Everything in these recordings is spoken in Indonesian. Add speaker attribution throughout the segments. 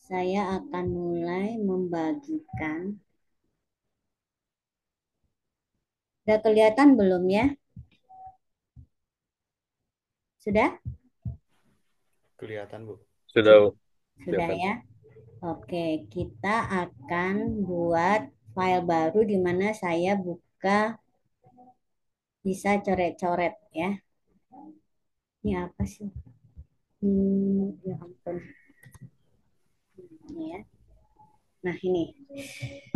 Speaker 1: Saya akan mulai membagikan. Sudah kelihatan belum ya? Sudah?
Speaker 2: Kelihatan, Bu.
Speaker 3: Sudah, Bu.
Speaker 1: Sudah
Speaker 3: Kelihatan.
Speaker 1: ya? Oke, kita akan buat file baru di mana saya buka bisa coret-coret ya. Ini apa sih? Ya ampun. Ini ya. Nah, ini.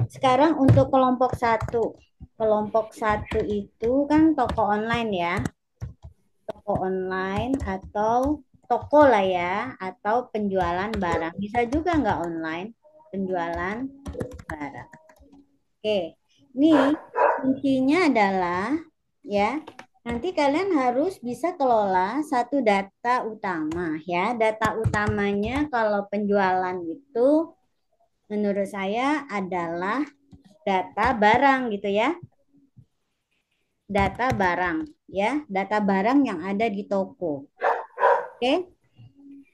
Speaker 1: Sekarang untuk kelompok satu. Kelompok satu itu kan toko online ya. Toko online atau toko lah ya. Atau penjualan barang. Bisa juga nggak online. Penjualan barang. Oke. Ini kuncinya adalah ya. Nanti kalian harus bisa kelola satu data utama ya. Data utamanya kalau penjualan itu menurut saya adalah data barang gitu ya. Data barang ya, data barang yang ada di toko. Oke.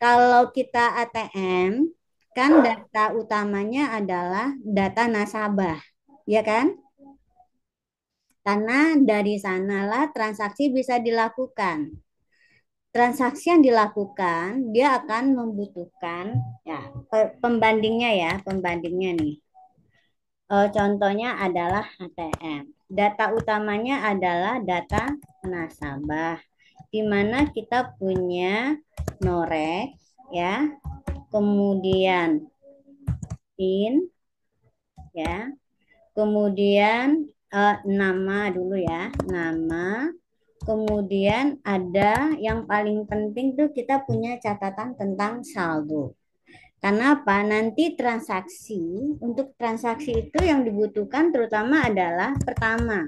Speaker 1: Kalau kita ATM kan data utamanya adalah data nasabah, ya kan? Karena dari sanalah transaksi bisa dilakukan. Transaksi yang dilakukan dia akan membutuhkan ya pembandingnya ya, pembandingnya nih. Contohnya adalah ATM. Data utamanya adalah data nasabah, di mana kita punya norek, ya, kemudian PIN, ya, kemudian nama dulu ya, nama, kemudian ada yang paling penting tuh kita punya catatan tentang saldo. Karena apa? Nanti untuk transaksi itu yang dibutuhkan terutama adalah pertama,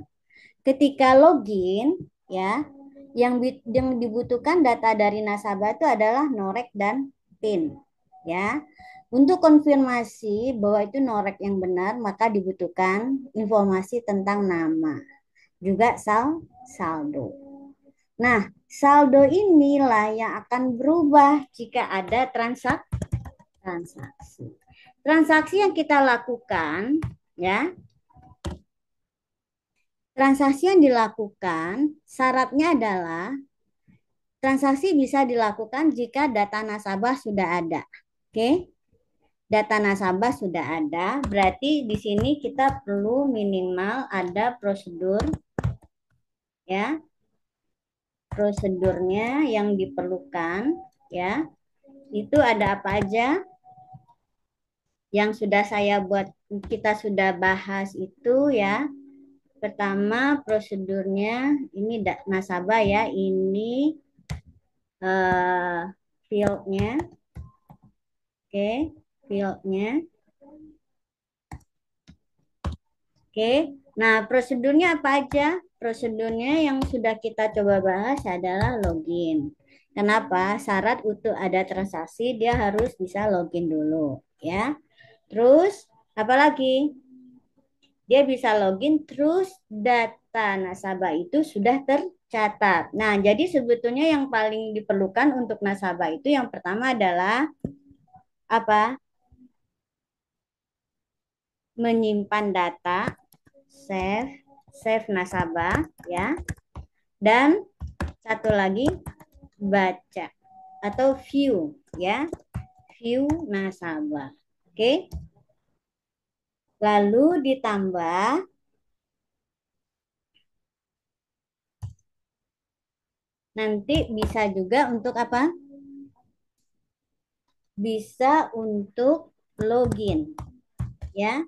Speaker 1: ketika login ya, yang dibutuhkan data dari nasabah itu adalah norek dan PIN ya. Untuk konfirmasi bahwa itu norek yang benar, maka dibutuhkan informasi tentang nama, juga saldo. Nah, saldo inilah yang akan berubah jika ada transaksi. Transaksi yang kita lakukan ya, transaksi yang dilakukan syaratnya adalah transaksi bisa dilakukan jika data nasabah sudah ada. Oke. Data nasabah sudah ada, berarti di sini kita perlu minimal ada prosedur ya. Prosedurnya yang diperlukan ya. Itu ada apa aja? Yang sudah saya buat, kita sudah bahas itu ya. Pertama prosedurnya ini nasabah ya, ini fieldnya, oke, fieldnya, oke. Nah prosedurnya apa aja? Prosedurnya yang sudah kita coba bahas adalah login. Kenapa? Syarat untuk ada transaksi dia harus bisa login dulu ya. Terus apa lagi? Dia bisa login terus data nasabah itu sudah tercatat. Nah, jadi sebetulnya yang paling diperlukan untuk nasabah itu yang pertama adalah apa? Menyimpan data, save nasabah ya. Dan satu lagi baca atau view ya. View nasabah. Oke. Lalu ditambah nanti bisa juga untuk apa? Bisa untuk login ya,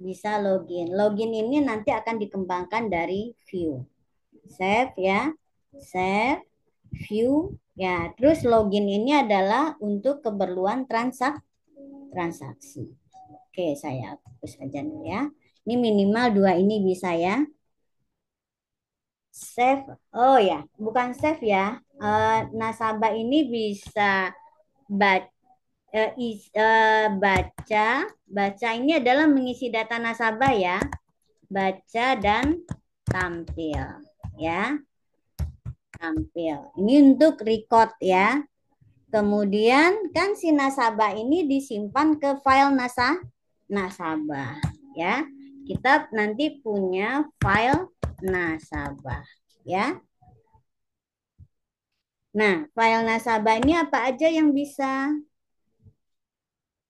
Speaker 1: bisa login. Login ini nanti akan dikembangkan dari view. Save ya, save, view ya. Terus login ini adalah untuk keperluan transaksi. Oke, saya hapus aja dulu ya. Ini minimal dua ini bisa ya. Save, oh ya, bukan save ya. Nasabah ini bisa baca baca. Baca ini adalah mengisi data nasabah ya. Baca dan tampil ya. Tampil. Ini untuk record ya. Kemudian kan si nasabah ini disimpan ke file nasabah ya. Kita nanti punya file nasabah ya. Nah, file nasabah ini apa aja yang bisa?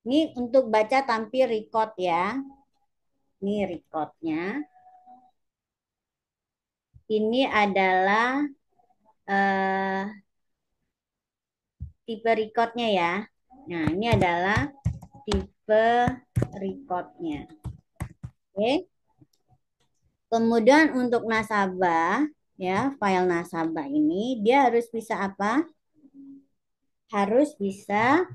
Speaker 1: Ini untuk baca tampil record ya. Ini recordnya. Ini adalah eh, tipe recordnya ya. Nah, ini adalah tipe recordnya. Oke. Kemudian untuk nasabah, ya, file nasabah ini dia harus bisa apa? Harus bisa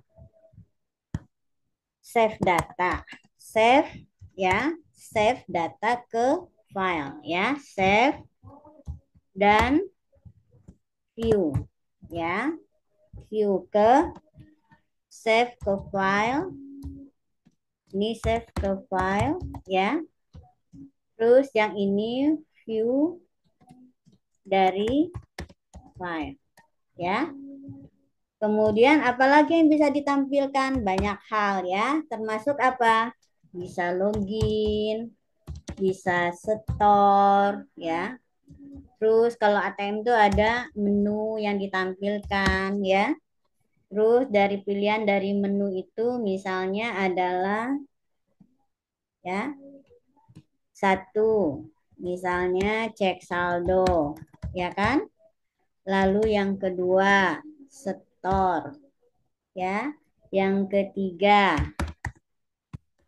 Speaker 1: save data. Save ya, save data ke file ya, save dan view ya. View ke save ke file. Ini save ke file ya. Terus yang ini view dari file ya. Kemudian apalagi yang bisa ditampilkan? Banyak hal ya, termasuk apa? Bisa login, bisa store ya. Terus kalau ATM itu ada menu yang ditampilkan ya. Terus dari pilihan dari menu itu misalnya adalah ya satu, misalnya cek saldo ya kan. Lalu yang kedua store ya. Yang ketiga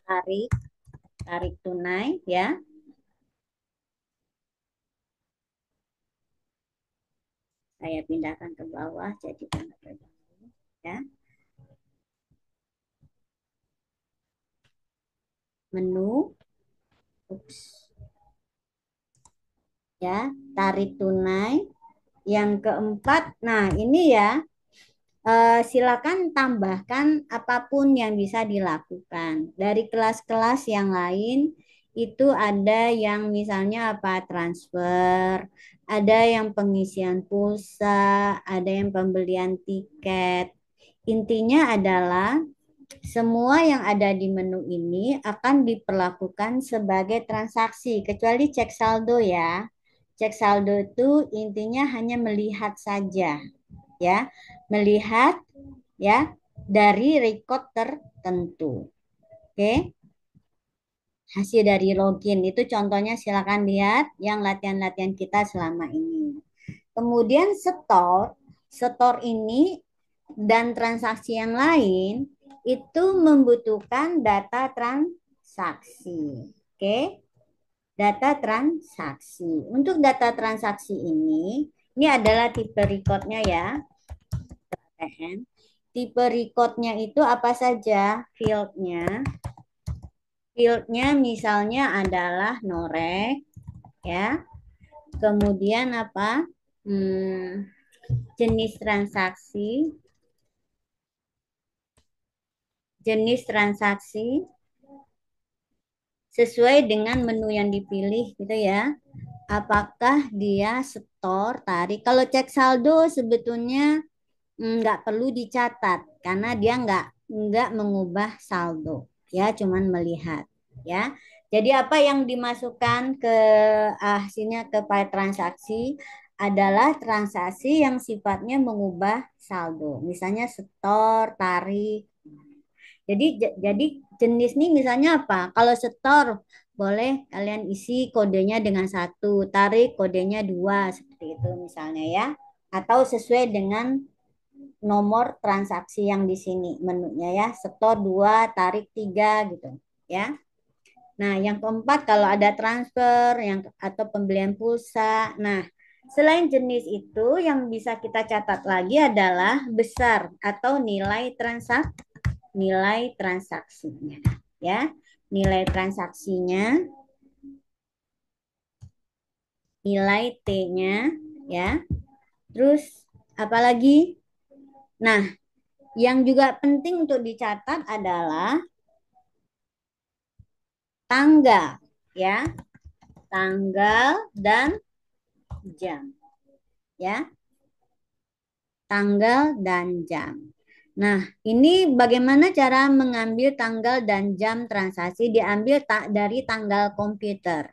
Speaker 1: tarik tarik tunai ya. Saya pindahkan ke bawah jadi sangat terganggu ya. Menu ups, ya, tarik tunai. Yang keempat, nah ini ya, silakan tambahkan apapun yang bisa dilakukan. Dari kelas-kelas yang lain itu ada yang misalnya apa transfer, ada yang pengisian pulsa, ada yang pembelian tiket. Intinya adalah semua yang ada di menu ini akan diperlakukan sebagai transaksi, kecuali cek saldo ya. Cek saldo itu intinya hanya melihat saja, ya, melihat ya dari record tertentu. Oke, hasil dari login itu contohnya silakan lihat yang latihan-latihan kita selama ini. Kemudian store, store ini dan transaksi yang lain itu membutuhkan data transaksi. Oke, data transaksi. Untuk data transaksi ini adalah tipe recordnya ya. Tipe recordnya itu apa saja? Fieldnya, fieldnya misalnya adalah norek, ya. Kemudian apa? Hmm, jenis transaksi, jenis transaksi sesuai dengan menu yang dipilih gitu ya. Apakah dia store, tarik? Kalau cek saldo sebetulnya nggak perlu dicatat karena dia nggak mengubah saldo ya, cuman melihat ya. Jadi apa yang dimasukkan ke hasilnya ke file transaksi adalah transaksi yang sifatnya mengubah saldo. Misalnya store, tarik. Jadi jenis nih misalnya apa? Kalau store boleh kalian isi kodenya dengan satu, tarik kodenya dua seperti itu misalnya ya. Atau sesuai dengan nomor transaksi yang di sini menunya ya, store 2 tarik 3 gitu ya. Nah, yang keempat kalau ada transfer yang atau pembelian pulsa. Nah, selain jenis itu yang bisa kita catat lagi adalah besar atau nilai transaksinya ya. Nilai transaksinya, nilai T-nya ya. Terus apalagi? Nah, yang juga penting untuk dicatat adalah tanggal ya, tanggal dan jam ya, tanggal dan jam. Nah, ini bagaimana cara mengambil tanggal dan jam transaksi diambil dari tanggal komputer.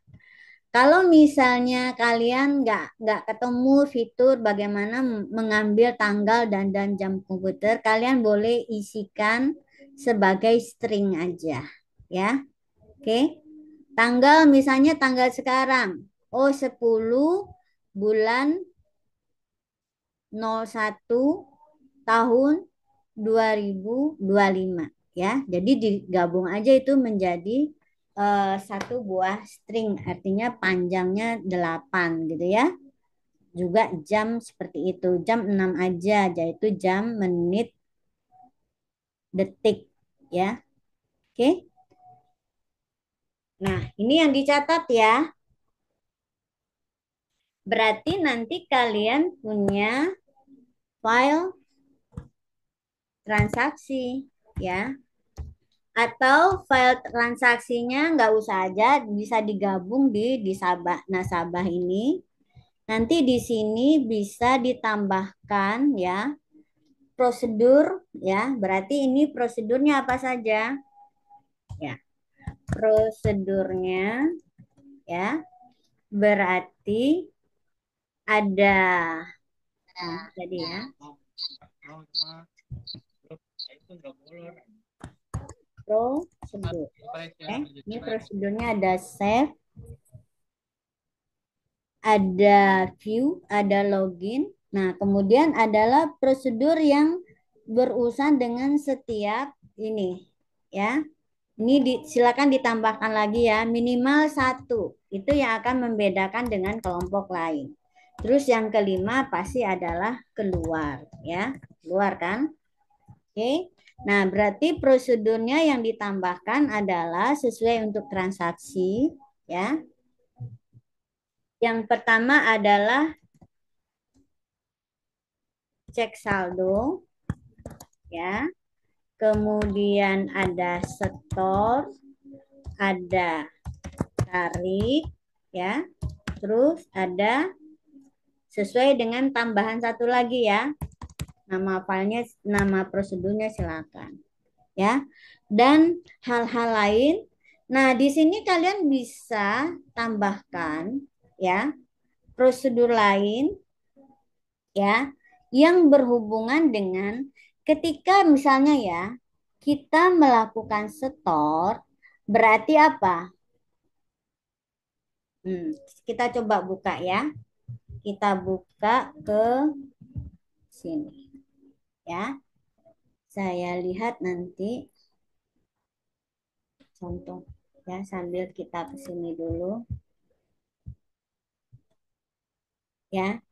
Speaker 1: Kalau misalnya kalian nggak ketemu fitur bagaimana mengambil tanggal dan jam komputer, kalian boleh isikan sebagai string aja, ya. Oke. Tanggal misalnya tanggal sekarang. Oh, 10 bulan 01 tahun 2025, ya. Jadi digabung aja itu menjadi satu buah string, artinya panjangnya 8 gitu ya. Juga jam seperti itu, jam 6 aja, yaitu jam, menit, detik, ya. Oke. Nah, ini yang dicatat ya. Berarti nanti kalian punya file transaksi, ya. Atau file transaksinya nggak usah aja, bisa digabung di nasabah ini. Nanti di sini bisa ditambahkan ya prosedur, ya. Berarti ini prosedurnya apa saja? Ya, prosedurnya ya berarti ada tadi ya prosedur. Oke, ini prosedurnya ada save, ada view, ada login. Nah, kemudian adalah prosedur yang berurusan dengan setiap ini, ya. Ini silakan ditambahkan lagi ya, minimal satu. Itu yang akan membedakan dengan kelompok lain. Terus yang kelima pasti adalah keluar, ya. Keluar kan? Oke. Nah, berarti prosedurnya yang ditambahkan adalah sesuai untuk transaksi, ya. Yang pertama adalah cek saldo, ya. Kemudian ada setor, ada tarik, ya. Terus ada sesuai dengan tambahan satu lagi ya. Nama filenya, nama prosedurnya silakan, ya. Dan hal-hal lain. Nah, di sini kalian bisa tambahkan ya prosedur lain ya yang berhubungan dengan ketika misalnya ya kita melakukan setor, berarti apa? Kita coba buka ya. Kita buka ke sini ya. Saya lihat nanti contoh ya sambil kita ke sini dulu ya.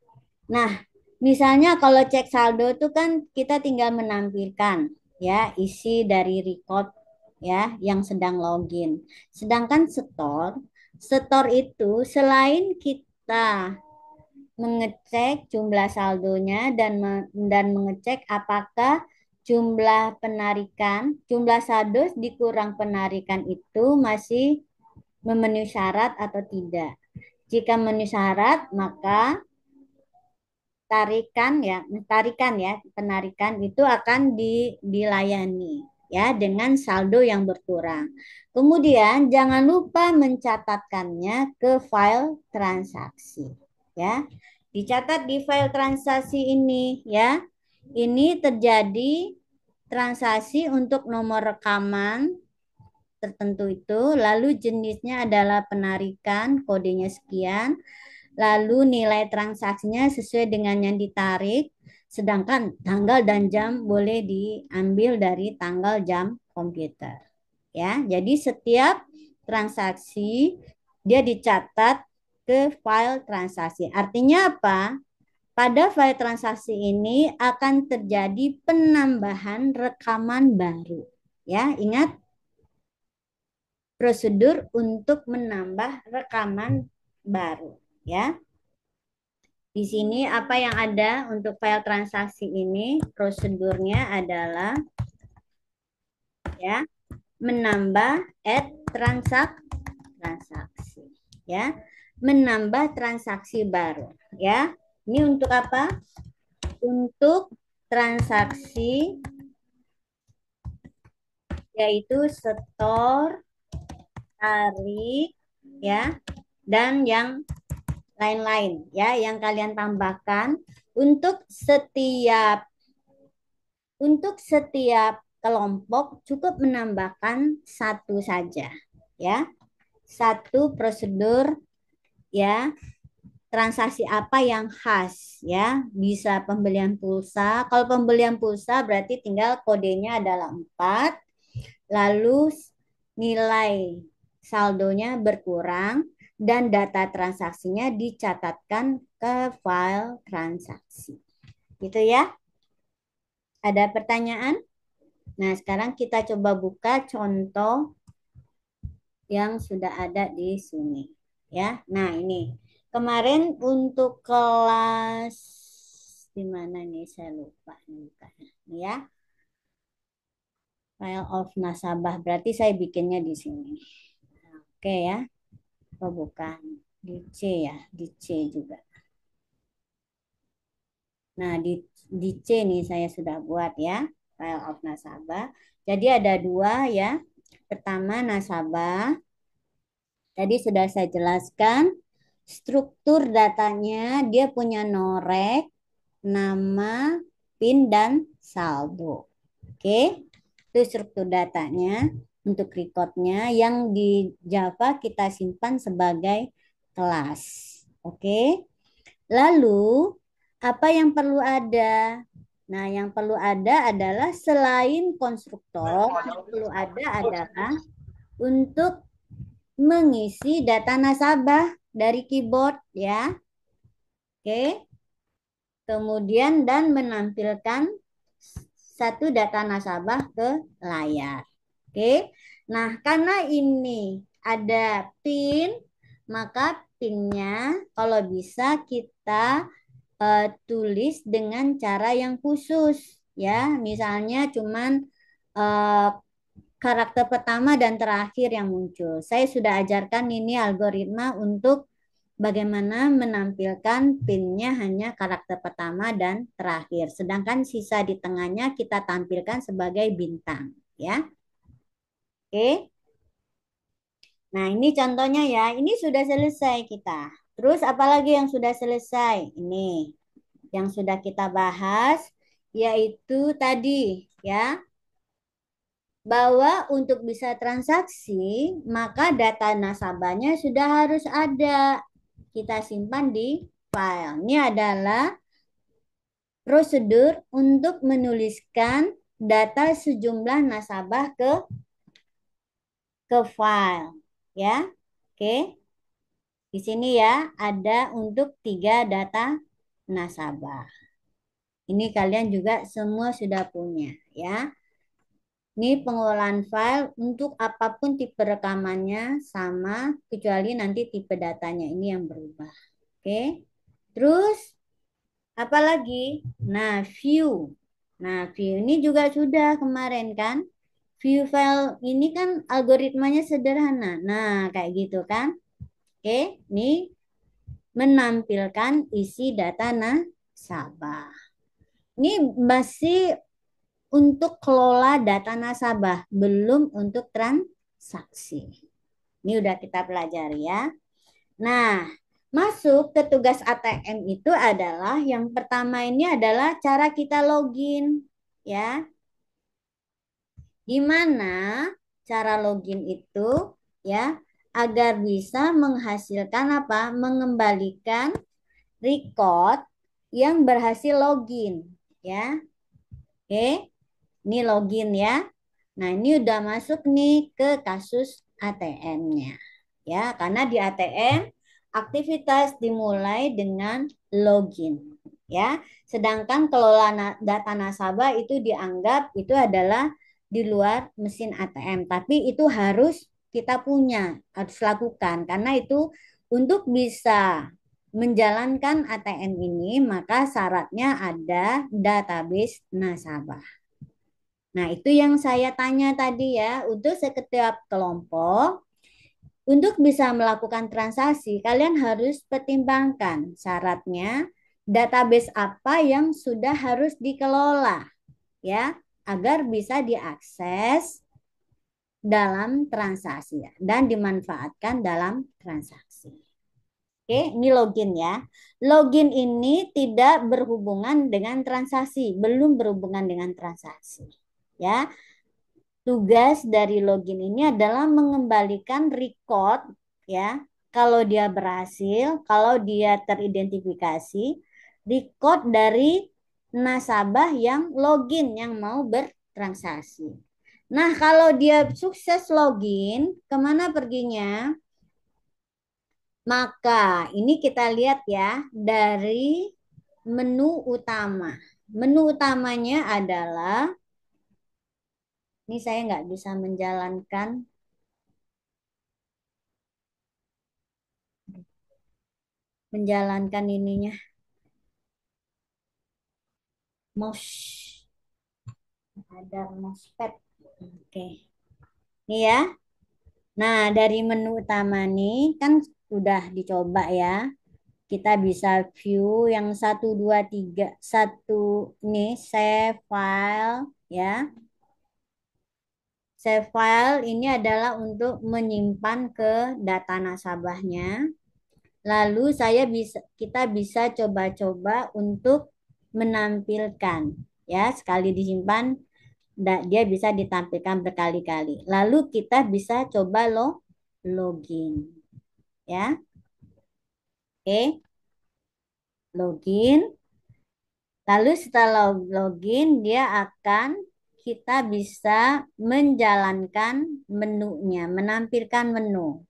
Speaker 1: Nah, misalnya kalau cek saldo itu kan kita tinggal menampilkan ya isi dari record ya yang sedang login. Sedangkan setor, setor itu selain kita mengecek jumlah saldonya dan mengecek apakah jumlah saldo dikurang penarikan itu masih memenuhi syarat atau tidak. Jika memenuhi syarat, maka penarikan itu akan dilayani ya dengan saldo yang berkurang. Kemudian jangan lupa mencatatkannya ke file transaksi ya. Dicatat di file transaksi ini ya. Ini terjadi transaksi untuk nomor rekaman tertentu itu, lalu jenisnya adalah penarikan, kodenya sekian, lalu nilai transaksinya sesuai dengan yang ditarik, sedangkan tanggal dan jam boleh diambil dari tanggal jam komputer. Ya, jadi setiap transaksi dia dicatat ke file transaksi. Artinya apa? Pada file transaksi ini akan terjadi penambahan rekaman baru. Ya, ingat prosedur untuk menambah rekaman baru ya. Di sini apa yang ada untuk file transaksi ini, prosedurnya adalah ya menambah transaksi ya, menambah transaksi baru ya. Ini untuk apa? Untuk transaksi yaitu setor, tarik, ya, dan yang lain-lain ya yang kalian tambahkan untuk setiap kelompok cukup menambahkan satu saja ya. Satu prosedur ya, transaksi apa yang khas ya. Bisa pembelian pulsa. Kalau pembelian pulsa berarti tinggal kodenya adalah 4, lalu nilai saldonya berkurang dan data transaksinya dicatatkan ke file transaksi. Gitu ya. Ada pertanyaan? Nah, sekarang kita coba buka contoh yang sudah ada di sini. Ya, nah ini. Kemarin untuk kelas di mana nih? Saya lupa nih bukanya. Ya, file of nasabah. Berarti saya bikinnya di sini. Oke ya. Oh bukan. Di C ya. Di C juga. Nah, di C nih saya sudah buat ya. File of nasabah. Jadi ada dua ya. Pertama nasabah. Tadi sudah saya jelaskan. Struktur datanya dia punya norek, nama, PIN, dan saldo. Oke. Itu struktur datanya. Untuk recordnya yang di Java kita simpan sebagai kelas. Oke. Lalu, apa yang perlu ada? Nah, yang perlu ada adalah selain konstruktor, yang perlu ada adalah untuk mengisi data nasabah dari keyboard ya. Oke. Kemudian dan menampilkan satu data nasabah ke layar. Oke. Nah, karena ini ada PIN, maka PIN-nya kalau bisa kita tulis dengan cara yang khusus ya. Misalnya cuman eh, karakter pertama dan terakhir yang muncul. Saya sudah ajarkan ini algoritma untuk bagaimana menampilkan PIN-nya hanya karakter pertama dan terakhir. Sedangkan sisa di tengahnya kita tampilkan sebagai bintang ya. Oke. Nah, ini contohnya ya. Ini sudah selesai kita. Terus apalagi yang sudah selesai? Ini yang sudah kita bahas yaitu tadi ya, bahwa untuk bisa transaksi maka data nasabahnya sudah harus ada. Kita simpan di file. Ini adalah prosedur untuk menuliskan data sejumlah nasabah ke file ya. Oke. Di sini ya ada untuk 3 data nasabah. Ini kalian juga semua sudah punya ya. Ini pengolahan file untuk apapun tipe rekamannya sama, kecuali nanti tipe datanya ini yang berubah. Oke. Terus apa lagi? Nah, view. Nah, view ini juga sudah kemarin kan. View file ini kan algoritmanya sederhana. Nah, kayak gitu kan. Oke, ini menampilkan isi data nasabah. Ini masih untuk kelola data nasabah, belum untuk transaksi. Ini udah kita pelajari ya. Nah, masuk ke tugas ATM itu adalah yang pertama ini adalah cara kita login ya. Gimana cara login itu ya agar bisa menghasilkan apa? Mengembalikan record yang berhasil login ya. Oke. Ini login ya. Nah, ini udah masuk nih ke kasus ATM-nya. Ya, karena di ATM aktivitas dimulai dengan login. Ya, sedangkan kelola data nasabah itu dianggap itu adalah di luar mesin ATM, tapi itu harus kita punya, harus lakukan karena itu untuk bisa menjalankan ATM ini maka syaratnya ada database nasabah. Nah, itu yang saya tanya tadi ya, untuk setiap kelompok, untuk bisa melakukan transaksi, kalian harus pertimbangkan syaratnya database apa yang sudah harus dikelola, ya, agar bisa diakses dalam transaksi ya, dan dimanfaatkan dalam transaksi. Oke, ini login ya. Login ini tidak berhubungan dengan transaksi, belum berhubungan dengan transaksi. Ya, tugas dari login ini adalah mengembalikan record ya. Kalau dia berhasil, kalau dia teridentifikasi, record dari nasabah yang login yang mau bertransaksi. Nah, kalau dia sukses login, kemana perginya? Maka ini kita lihat ya dari menu utama. Menu utamanya adalah, ini saya nggak bisa menjalankan ininya, mouse, ada mousepad. Oke, ini ya. Nah, dari menu utama nih kan sudah dicoba ya. Kita bisa view yang satu 2 3 satu nih save file ya. Save file ini adalah untuk menyimpan ke data nasabahnya. Lalu kita bisa coba-coba untuk menampilkan ya, sekali disimpan dia bisa ditampilkan berkali-kali. Lalu kita bisa coba login ya. Oke, login. Lalu setelah login dia akan kita bisa menjalankan menunya, menampilkan menu.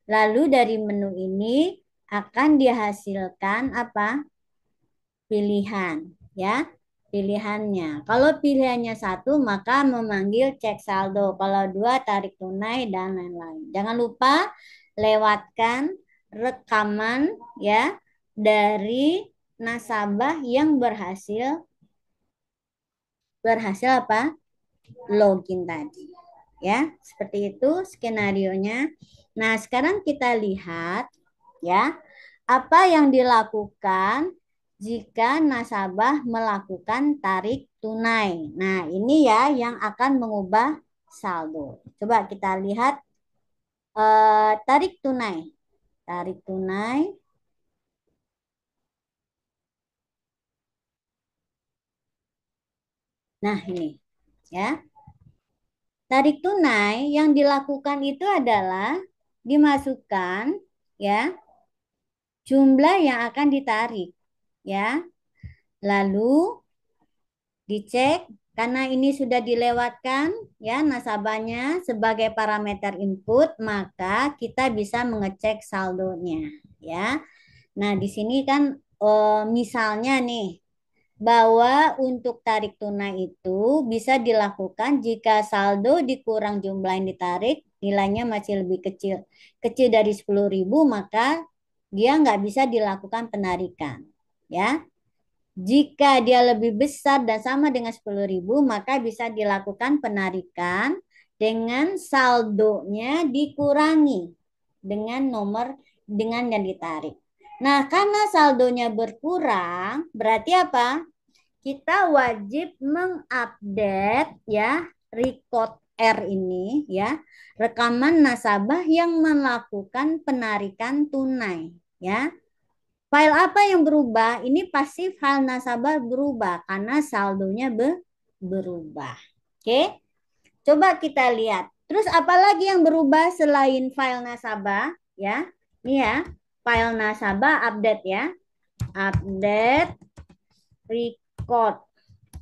Speaker 1: Lalu dari menu ini akan dihasilkan apa? Pilihan, ya. Pilihannya. Kalau pilihannya satu, maka memanggil cek saldo. Kalau dua, tarik tunai dan lain-lain. Jangan lupa lewatkan rekaman ya dari nasabah yang berhasil apa? Login tadi. Ya, seperti itu skenarionya. Nah, sekarang kita lihat ya, apa yang dilakukan jika nasabah melakukan tarik tunai. Nah, ini ya yang akan mengubah saldo. Coba kita lihat tarik tunai. Tarik tunai. Nah, ini ya. Tarik tunai yang dilakukan itu adalah dimasukkan ya jumlah yang akan ditarik ya. Lalu dicek karena ini sudah dilewatkan ya nasabahnya sebagai parameter input, maka kita bisa mengecek saldonya ya. Nah, di sini kan misalnya nih bahwa untuk tarik tunai itu bisa dilakukan jika saldo dikurang jumlah yang ditarik, nilainya masih lebih kecil, kecil dari 10.000, maka dia nggak bisa dilakukan penarikan. Ya, jika dia lebih besar dan sama dengan 10.000, maka bisa dilakukan penarikan dengan saldonya dikurangi dengan yang ditarik. Nah, karena saldonya berkurang, berarti apa? Kita wajib mengupdate ya record R ini ya, rekaman nasabah yang melakukan penarikan tunai ya. File apa yang berubah? Ini pasti file nasabah berubah karena saldonya berubah. Oke, coba kita lihat. Terus apa lagi yang berubah selain file nasabah ya? Ini ya, file nasabah update ya. Update record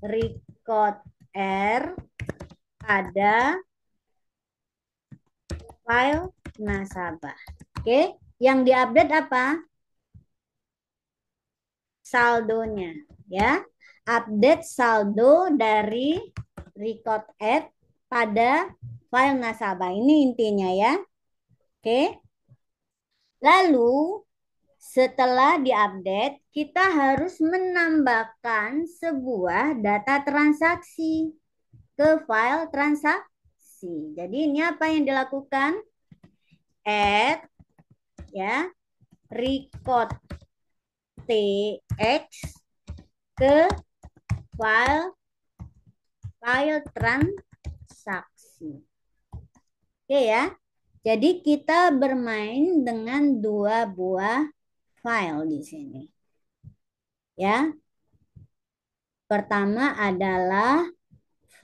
Speaker 1: record R pada file nasabah. Oke, yang diupdate apa? Saldonya, ya. Update saldo dari record R pada file nasabah. Ini intinya ya. Oke. Lalu setelah diupdate, kita harus menambahkan sebuah data transaksi ke file transaksi. Jadi ini apa yang dilakukan? Add ya record tx ke file transaksi. Oke ya. Jadi kita bermain dengan dua buah file di sini. Ya. Pertama adalah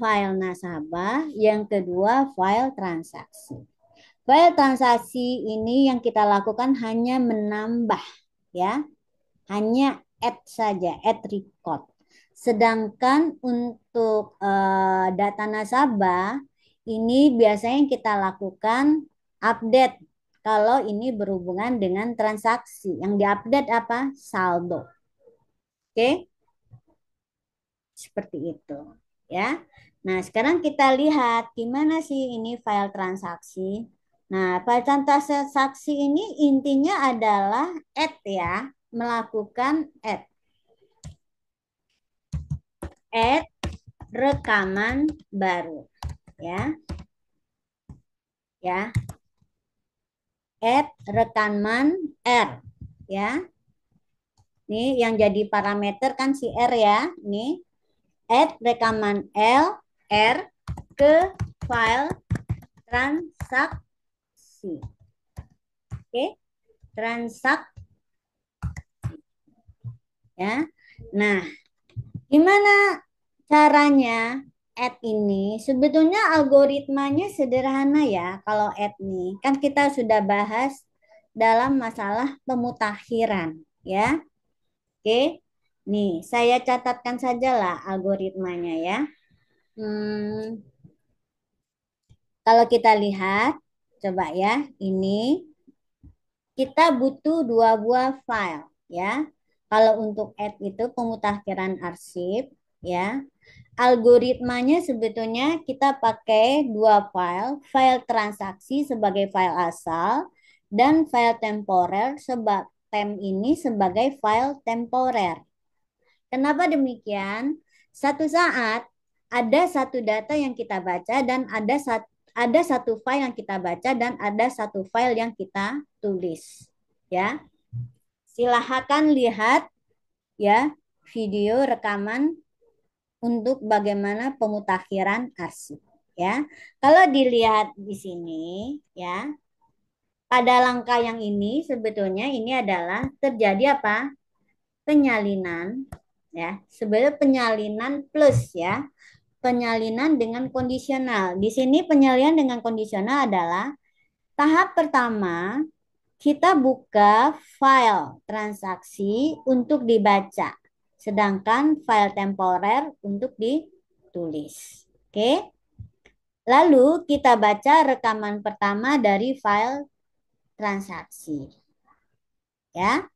Speaker 1: file nasabah, yang kedua file transaksi. File transaksi ini yang kita lakukan hanya menambah ya, hanya add saja, add record. Sedangkan untuk data nasabah ini biasanya yang kita lakukan update kalau ini berhubungan dengan transaksi. Yang diupdate apa? Saldo. Oke, seperti itu ya. Nah, sekarang kita lihat gimana sih ini file transaksi. Nah, file transaksi ini intinya adalah add ya, melakukan add rekaman baru ya. Ya, add rekaman R ya. Nih yang jadi parameter kan si R ya. Nih add rekaman R ke file transaksi. Oke, transaksi ya. Nah, gimana caranya add ini? Sebetulnya algoritmanya sederhana ya. Kalau add nih, kan kita sudah bahas dalam masalah pemutakhiran ya. Oke, nih saya catatkan saja lah algoritmanya ya. Hmm, kalau kita lihat, coba ya, ini kita butuh dua buah file ya. Kalau untuk add itu pemutakhiran arsip ya. Algoritmanya sebetulnya kita pakai dua file, file transaksi sebagai file asal dan file temporer sebab tem ini sebagai file temporer. Kenapa demikian? Satu saat ada satu data yang kita baca dan ada satu file yang kita baca dan ada satu file yang kita tulis. Ya, silahkan lihat ya video rekaman untuk bagaimana pemutakhiran arsip. Ya, kalau dilihat di sini, ya, pada langkah yang ini sebetulnya ini adalah terjadi apa? Penyalinan, ya, sebenarnya penyalinan plus ya, penyalinan dengan kondisional. Di sini penyalinan dengan kondisional adalah tahap pertama kita buka file transaksi untuk dibaca, sedangkan file temporer untuk ditulis. Oke. Lalu kita baca rekaman pertama dari file transaksi. Ya.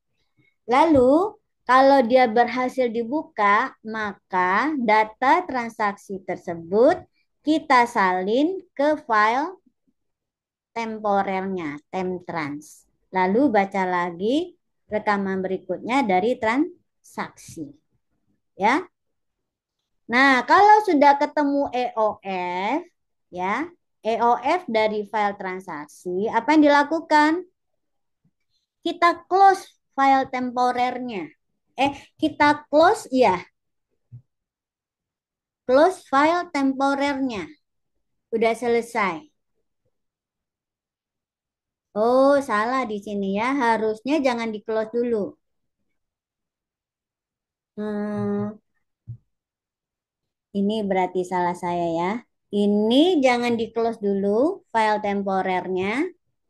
Speaker 1: Lalu kalau dia berhasil dibuka, maka data transaksi tersebut kita salin ke file temporernya, temtrans. Lalu baca lagi rekaman berikutnya dari transaksi. Ya. Nah, kalau sudah ketemu EOF, ya, EOF dari file transaksi, apa yang dilakukan? Kita close file temporernya. Kita close, ya, close file temporernya. Udah selesai. Oh, salah di sini ya. Harusnya jangan di close dulu. Hmm, ini berarti salah saya ya. Ini jangan di close dulu file temporernya.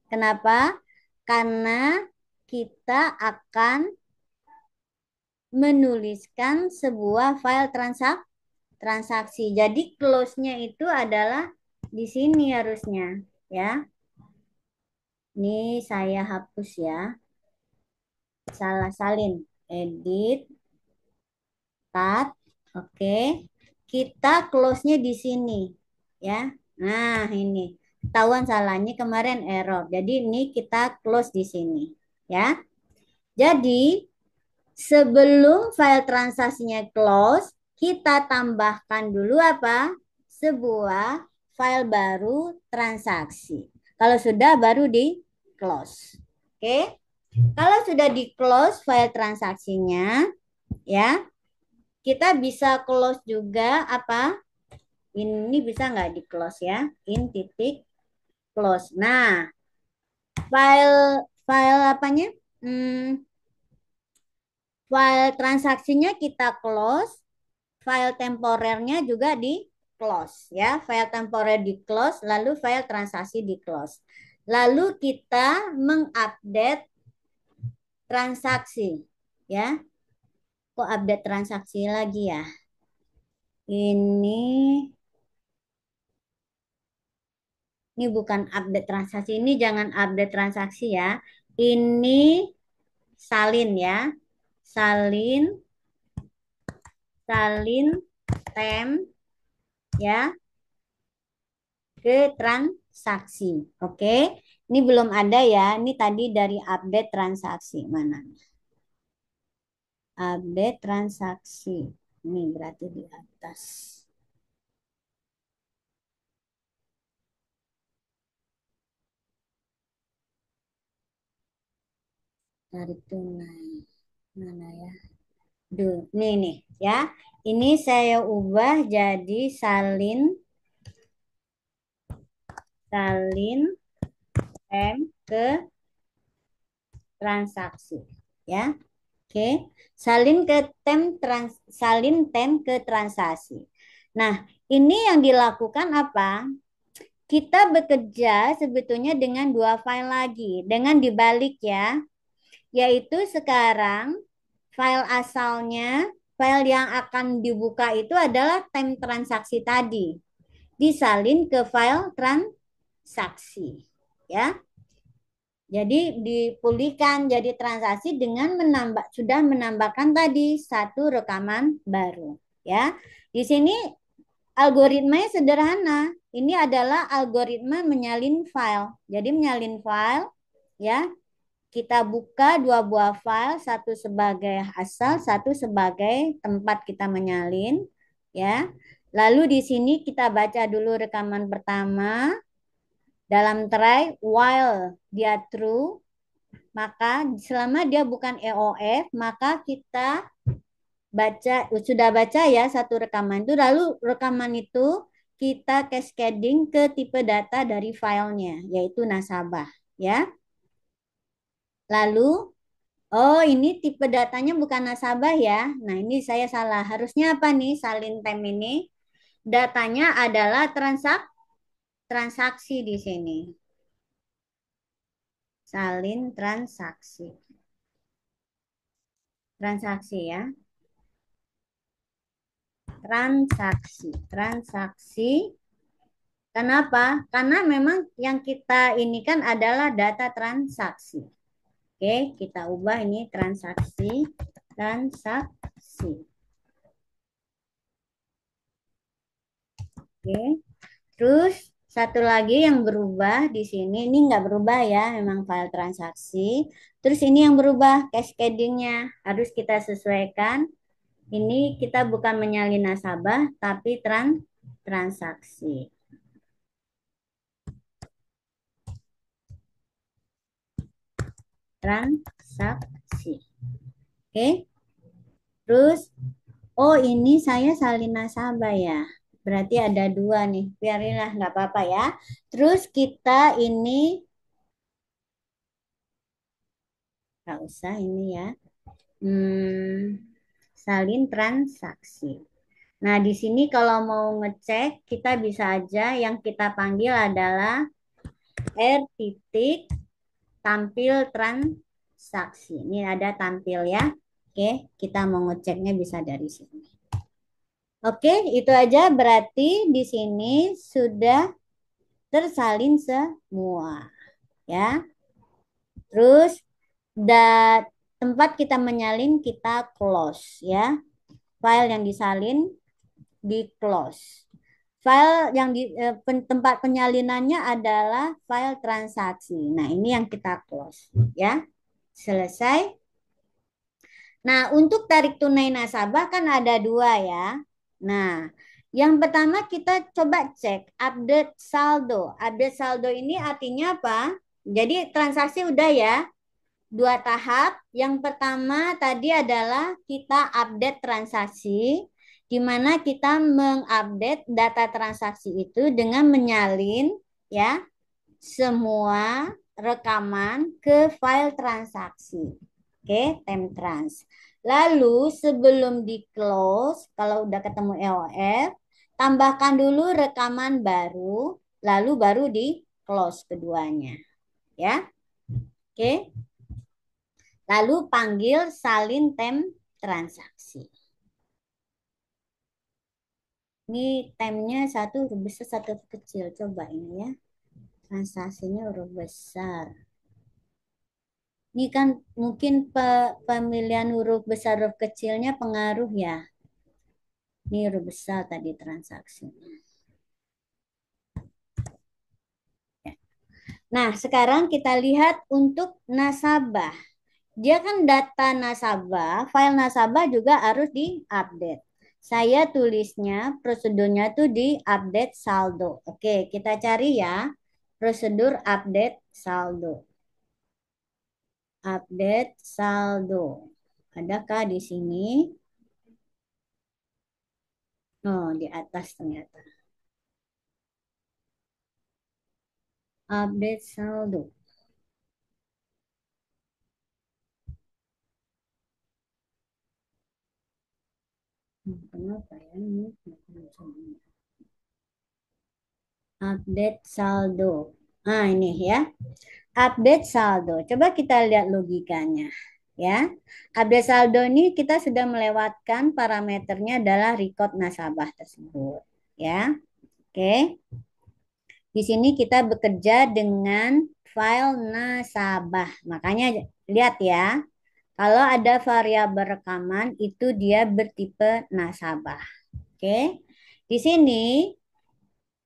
Speaker 1: Kenapa? Karena kita akan menuliskan sebuah file transaksi. Jadi close-nya itu adalah di sini harusnya ya. Ini saya hapus ya. Salah salin. Edit, cut. Oke. Kita close-nya di sini ya. Nah, ini. Ketahuan salahnya kemarin error. Jadi ini kita close di sini ya. Jadi sebelum file transaksinya close, kita tambahkan dulu apa? Sebuah file baru transaksi. Kalau sudah baru di close. Oke. Kalau sudah di close file transaksinya, ya, kita bisa close juga apa? Ini bisa nggak di close ya? In titik close. Nah, file file apanya? Hmm, file transaksinya kita close, file temporernya juga di close ya. File temporer di close, lalu file transaksi di close. Lalu kita mengupdate transaksi ya. Kok update transaksi lagi ya? Ini ini bukan update transaksi, ini jangan update transaksi ya. Ini salin ya. Salin salin tem ya ke transaksi. Oke. Ini belum ada ya. Ini tadi dari update transaksi. Mana? Update transaksi. Ini berarti di atas. Tarik tunai. Mana ya? Duh, nih ya. Ini saya ubah jadi salin tem ke transaksi ya. Oke, salin tem ke transaksi. Nah, ini yang dilakukan apa? Kita bekerja sebetulnya dengan dua file lagi, dengan dibalik ya, yaitu sekarang file asalnya, file yang akan dibuka itu adalah tem transaksi tadi, disalin ke file transaksi ya. Jadi dipulihkan jadi transaksi dengan sudah menambahkan tadi satu rekaman baru ya. Di sini algoritmanya sederhana. Ini adalah algoritma menyalin file. Jadi menyalin file ya. Kita buka dua buah file, satu sebagai asal, satu sebagai tempat kita menyalin ya. Lalu di sini kita baca dulu rekaman pertama dalam try while dia true, maka selama dia bukan EOF, maka kita sudah baca ya satu rekaman itu, lalu rekaman itu kita cascading ke tipe data dari filenya, yaitu nasabah ya. Lalu, oh ini tipe datanya bukan nasabah ya. Nah ini saya salah. Harusnya apa nih salin tem ini? Datanya adalah transaksi di sini. Salin transaksi. Transaksi ya. Transaksi. Kenapa? Karena memang yang kita ini kan adalah data transaksi. Oke, kita ubah ini transaksi. Oke, terus satu lagi yang berubah di sini, ini nggak berubah ya, memang file transaksi. Terus ini yang berubah, cascadingnya harus kita sesuaikan. Ini kita bukan menyalin nasabah, tapi transaksi. Transaksi. Oke. Terus, oh ini saya salin nasabah ya. Berarti ada dua nih. Biarinlah, nggak apa-apa ya. Terus kita ini, nggak usah ini ya. Salin transaksi. Nah, di sini kalau mau ngecek, kita bisa aja yang kita panggil adalah R titik tampil transaksi. Ini ada tampil ya. Oke, kita mau ngeceknya bisa dari sini. Oke, itu aja berarti di sini sudah tersalin semua ya. Terus tempat kita menyalin kita close ya. File yang disalin di close. File yang di tempat penyalinannya adalah file transaksi. Nah, ini yang kita close ya. Selesai. Nah, untuk tarik tunai nasabah kan ada dua ya. Nah, yang pertama kita coba cek update saldo. Update saldo ini artinya apa? Jadi transaksi udah ya, dua tahap. Yang pertama tadi adalah kita update transaksi, di mana kita mengupdate data transaksi itu dengan menyalin ya semua rekaman ke file transaksi. Oke, temtrans. Lalu sebelum di close, kalau udah ketemu EOF, tambahkan dulu rekaman baru, lalu baru di close keduanya. Ya, oke. Lalu panggil salin tem transaksi. Ini temnya satu huruf besar, satu huruf kecil. Coba ini ya. Transaksinya huruf besar. Ini kan mungkin pemilihan huruf besar huruf kecilnya pengaruh ya. Ini huruf besar tadi transaksinya. Nah, sekarang kita lihat untuk nasabah. Dia kan data nasabah, file nasabah juga harus diupdate. Saya tulisnya prosedurnya tuh di update saldo. Oke, kita cari ya. Prosedur update saldo. Update saldo. Adakah di sini? Oh, di atas ternyata. Update saldo. Kenapa ya ini? Update saldo. Nah, ini ya. Update saldo. Coba kita lihat logikanya. Ya. Update saldo ini kita sudah melewatkan parameternya adalah record nasabah tersebut. Ya. Oke. Di sini kita bekerja dengan file nasabah. Makanya lihat ya. Kalau ada variabel rekaman itu dia bertipe nasabah. Oke. Di sini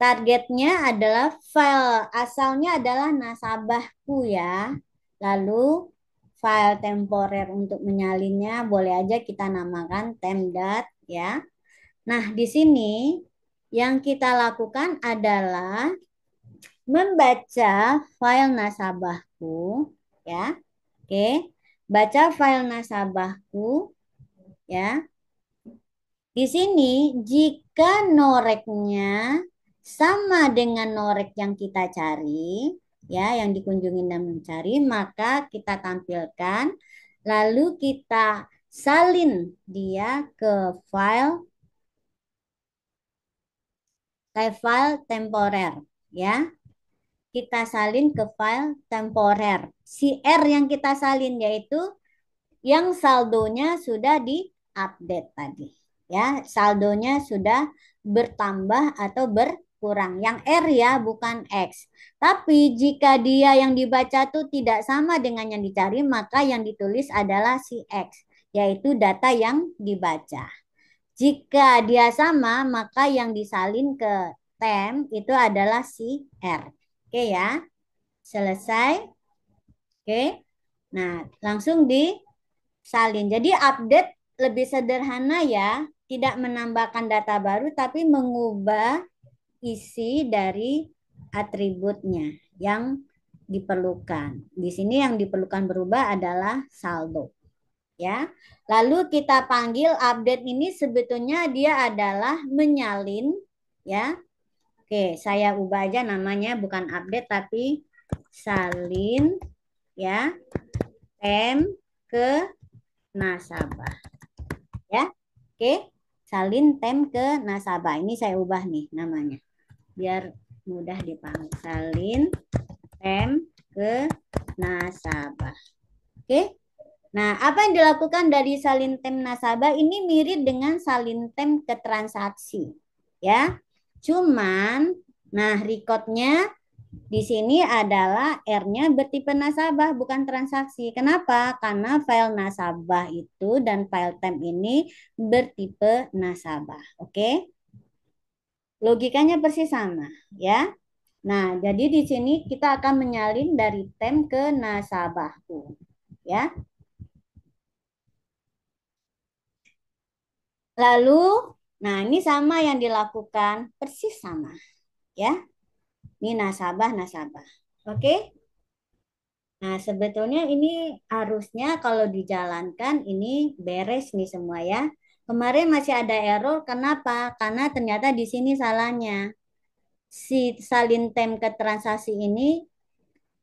Speaker 1: targetnya adalah file asalnya adalah nasabahku ya. Lalu file temporer untuk menyalinnya boleh aja kita namakan temdat ya. Nah, di sini yang kita lakukan adalah membaca file nasabahku ya. Oke. Baca file nasabahku ya. Di sini jika noreknya sama dengan norek yang kita cari, ya, yang dikunjungi dan mencari, maka kita tampilkan, lalu kita salin dia ke file temporer, ya. Kita salin ke file temporer. Si R yang kita salin yaitu yang saldonya sudah di-update tadi. Ya, saldonya sudah bertambah atau berkurang. Yang R ya, bukan X. Tapi jika dia yang dibaca tuh tidak sama dengan yang dicari, maka yang ditulis adalah si X, yaitu data yang dibaca. Jika dia sama, maka yang disalin ke tem itu adalah si R. Oke ya, selesai. Oke. Nah, langsung disalin. Jadi update lebih sederhana ya, tidak menambahkan data baru tapi mengubah isi dari atributnya yang diperlukan. Di sini yang diperlukan berubah adalah saldo. Ya. Lalu kita panggil update ini sebetulnya dia adalah menyalin ya. Oke, saya ubah aja namanya bukan update tapi salin ya. Tem ke nasabah. Ya. Oke. Salin tem ke nasabah. Ini saya ubah nih namanya. Biar mudah dipanggil. Salin tem ke nasabah. Oke. Nah, apa yang dilakukan dari salin tem nasabah ini mirip dengan salin tem ke transaksi. Ya. Cuman, nah recordnya di sini adalah R-nya bertipe nasabah, bukan transaksi. Kenapa? Karena file nasabah itu dan file temp ini bertipe nasabah. Oke? Logikanya persis sama, ya. Nah, jadi di sini kita akan menyalin dari temp ke nasabahku, ya. Lalu, nah ini sama yang dilakukan, persis sama, ya. Ini nasabah. Oke? Nah, sebetulnya ini harusnya kalau dijalankan ini beres nih semua ya. Kemarin masih ada error, kenapa? Karena ternyata di sini salahnya. si salin tem ke transaksi ini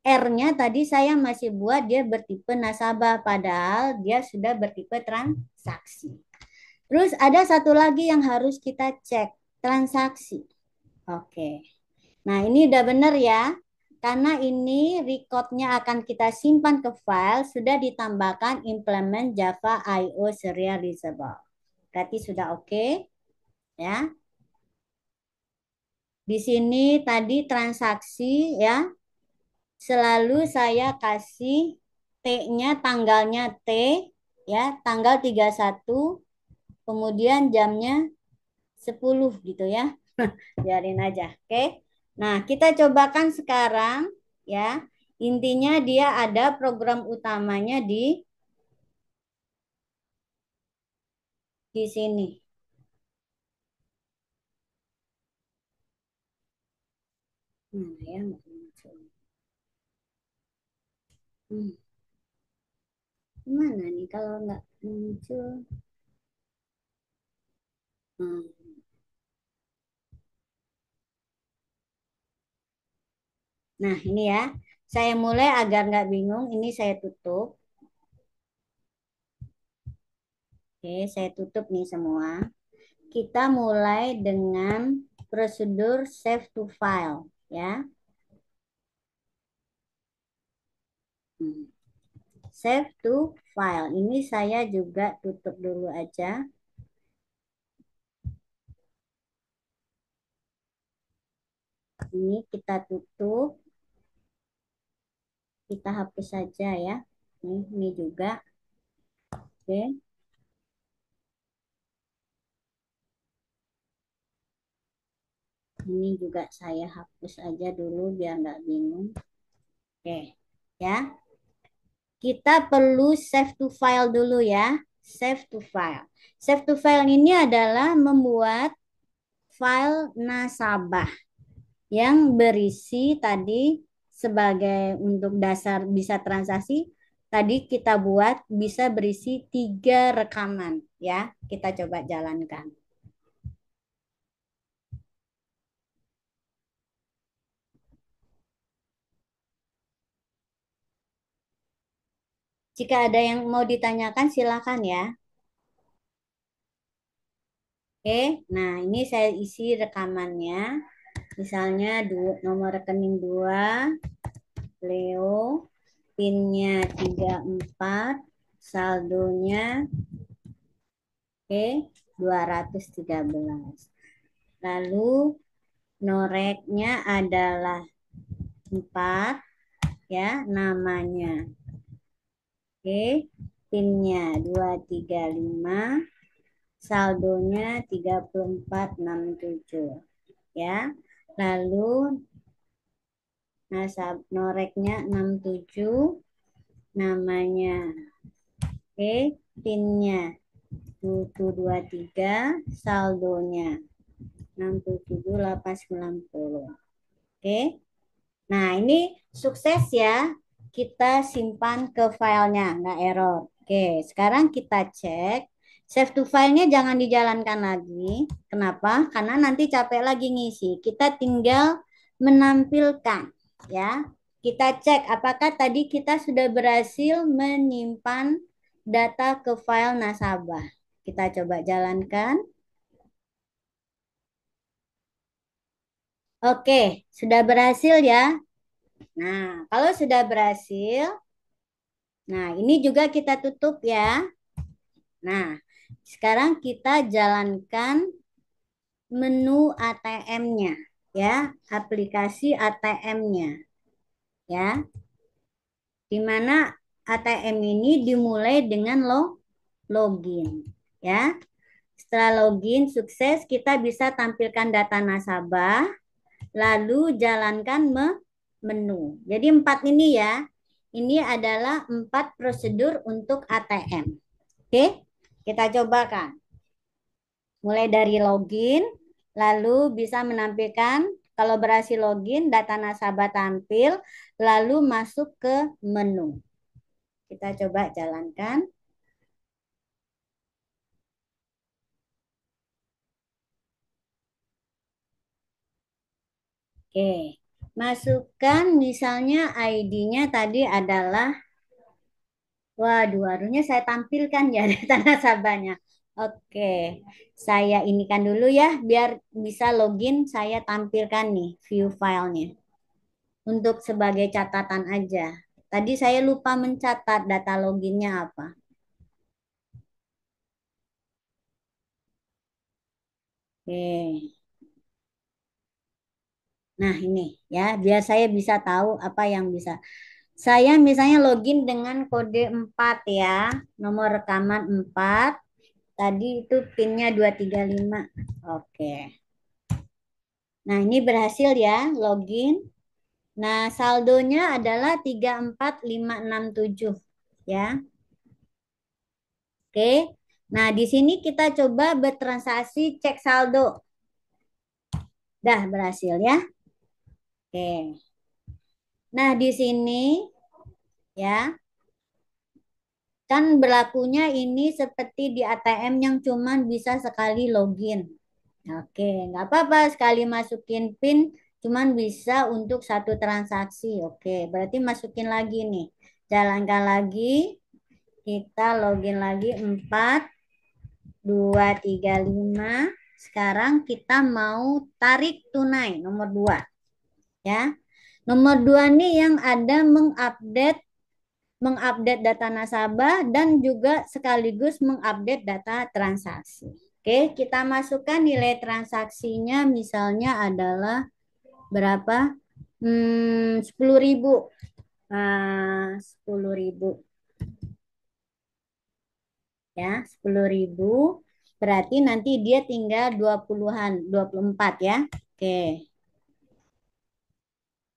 Speaker 1: R-nya tadi saya masih buat dia bertipe nasabah, padahal dia sudah bertipe transaksi. Terus ada satu lagi yang harus kita cek, transaksi. Oke. Nah, ini udah benar ya. Karena ini recordnya akan kita simpan ke file, sudah ditambahkan implement Java IO serializable. Berarti sudah oke, ya. Di sini tadi transaksi ya, selalu saya kasih T-nya tanggalnya T ya, tanggal 31, kemudian jamnya 10 gitu ya. Biarin aja. Oke. Nah, kita cobakan sekarang ya. Intinya dia ada program utamanya di sini. Mana ya? Hmm, Gimana nih kalau nggak muncul? Hmm. Nah, ini ya. Saya mulai agar nggak bingung. Ini saya tutup. Oke, saya tutup nih semua. Kita mulai dengan prosedur save to file ya. Hmm. Save to file. Ini saya juga tutup dulu aja. Ini kita tutup, kita hapus saja ya. Ini juga. Oke, ini juga saya hapus aja dulu biar nggak bingung. Oke, ya. Kita perlu save to file dulu ya. Save to file. Save to file ini adalah membuat file nasabah yang berisi tadi sebagai untuk dasar bisa transaksi. Tadi kita buat bisa berisi 3 rekaman ya. Kita coba jalankan. Jika ada yang mau ditanyakan silakan ya. Oke, nah ini saya isi rekamannya. Misalnya nomor rekening 2, Leo, PIN-nya 34, saldonya oke 213. Lalu noreknya adalah 4 ya, namanya. Oke, PIN-nya 235, saldonya 3467 ya. Lalu nasab noreknya 67, namanya. Oke, PIN-nya 723, saldonya 677.890. Oke. Nah, ini sukses ya. Kita simpan ke filenya, nggak error. Oke, sekarang kita cek. Save to filenya jangan dijalankan lagi. Kenapa? Karena nanti capek lagi ngisi. Kita tinggal menampilkan ya. Kita cek apakah tadi kita sudah berhasil menyimpan data ke file nasabah. Kita coba jalankan. Oke, sudah berhasil ya. Nah, kalau sudah berhasil, nah ini juga kita tutup ya. Nah, sekarang kita jalankan menu ATM-nya ya, aplikasi ATM-nya ya. Di mana ATM ini dimulai dengan login ya. Setelah login sukses, kita bisa tampilkan data nasabah, lalu jalankan menu. Jadi 4 ini ya. Ini adalah 4 prosedur untuk ATM. Oke, kita cobakan. Mulai dari login, lalu bisa menampilkan kalau berhasil login, data nasabah tampil, lalu masuk ke menu. Kita coba jalankan. Oke, masukkan misalnya ID-nya tadi adalah, waduh, harusnya saya tampilkan ya data nasabahnya. Oke, saya inikan dulu ya, biar bisa login, saya tampilkan nih view filenya. Untuk sebagai catatan aja. Tadi saya lupa mencatat data loginnya apa. Oke. Nah, ini ya, biar saya bisa tahu apa yang bisa. Saya misalnya login dengan kode 4 ya, nomor rekaman 4. Tadi itu PIN-nya 235. Oke. Nah, ini berhasil ya, login. Nah, saldonya adalah 34567 ya. Oke. Nah, di sini kita coba bertransaksi cek saldo. Dah berhasil ya. Oke. Nah, di sini ya, kan berlakunya ini seperti di ATM yang cuman bisa sekali login. Oke, nggak apa-apa sekali masukin PIN cuman bisa untuk satu transaksi. Oke, berarti masukin lagi nih. Jalankan lagi. Kita login lagi 4235. Sekarang kita mau tarik tunai nomor 2 ya. Nomor 2 nih yang ada mengupdate data nasabah dan juga sekaligus mengupdate data transaksi. Oke, kita masukkan nilai transaksinya misalnya adalah berapa? 10.000. 10.000 ya, 10.000. Berarti nanti dia tinggal 20-an, 24 ya. Oke.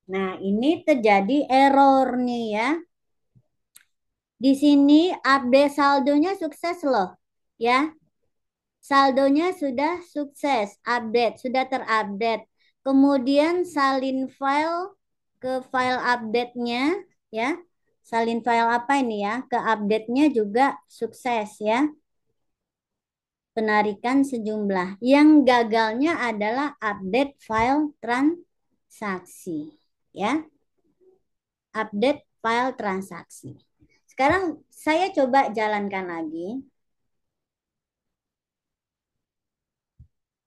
Speaker 1: Nah, ini terjadi error nih ya. Di sini update saldonya sukses loh. Ya, saldonya sudah sukses, update, sudah terupdate. Kemudian salin file ke file update-nya ya. Salin file apa ini ya? Ke update-nya juga sukses ya. Penarikan sejumlah. Yang gagalnya adalah update file transaksi ya. Update file transaksi. Sekarang saya coba jalankan lagi.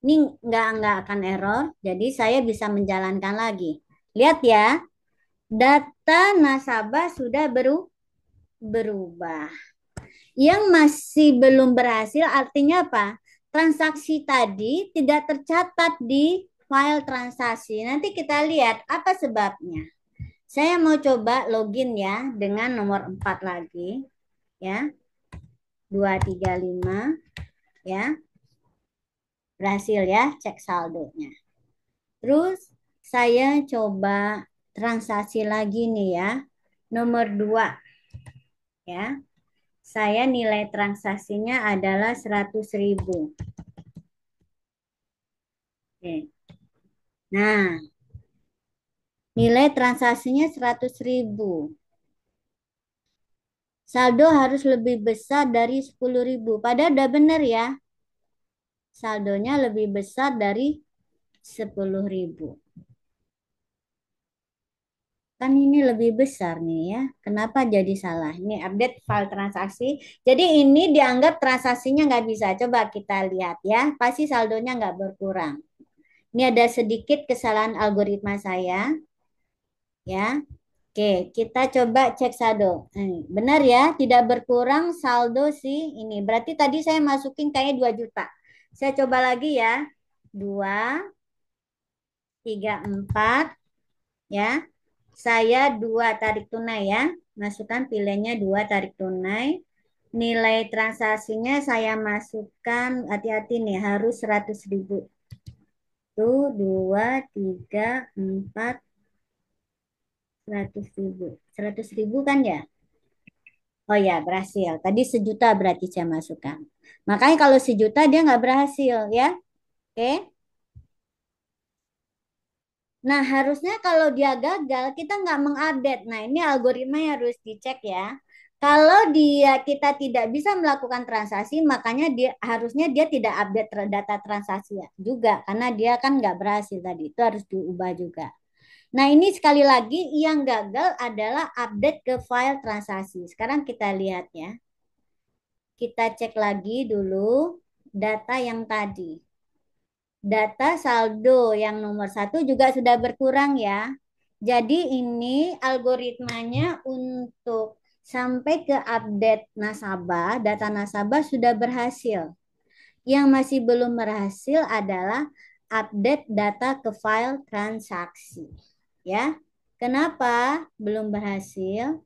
Speaker 1: Ini nggak akan error, jadi saya bisa menjalankan lagi. Lihat ya, data nasabah sudah berubah. Yang masih belum berhasil artinya apa? Transaksi tadi tidak tercatat di file transaksi. Nanti kita lihat apa sebabnya. Saya mau coba login ya dengan nomor 4 lagi ya. 235 ya. Berhasil ya, cek saldonya. Terus saya coba transaksi lagi nih ya. Nomor 2 ya. Saya nilai transaksinya adalah 100.000. Oke. Nah, nilai transaksinya 100.000. Saldo harus lebih besar dari 10.000. Padahal udah benar ya. Saldonya lebih besar dari 10.000. Kan ini lebih besar nih ya. Kenapa jadi salah? Ini update file transaksi. Jadi ini dianggap transaksinya nggak bisa. Coba kita lihat ya. Pasti saldonya nggak berkurang. Ini ada sedikit kesalahan algoritma saya. Ya. Oke, kita coba cek saldo. Benar ya, tidak berkurang saldo sih ini. Berarti tadi saya masukin kayaknya 2 juta. Saya coba lagi ya. 234 ya. Saya 2 tarik tunai ya. Masukkan pilihannya 2 tarik tunai. Nilai transaksinya saya masukkan, hati-hati nih, harus 100.000. Tuh, 2, 3, 4, 100.000. 100.000 kan ya? Oh ya, berhasil. Tadi sejuta berarti saya masukkan. Makanya kalau sejuta dia nggak berhasil ya. Oke. Nah, harusnya kalau dia gagal, kita nggak mengupdate. Nah, ini algoritma yang harus dicek ya. Kalau kita tidak bisa melakukan transaksi, makanya harusnya dia tidak update data transaksi ya juga, karena dia kan nggak berhasil tadi. Itu harus diubah juga. Nah, ini sekali lagi yang gagal adalah update ke file transaksi. Sekarang kita lihat ya. Kita cek lagi dulu data yang tadi. Data saldo yang nomor satu juga sudah berkurang ya. Jadi ini algoritmanya untuk sampai ke update nasabah, data nasabah sudah berhasil. Yang masih belum berhasil adalah update data ke file transaksi. Ya. Kenapa belum berhasil?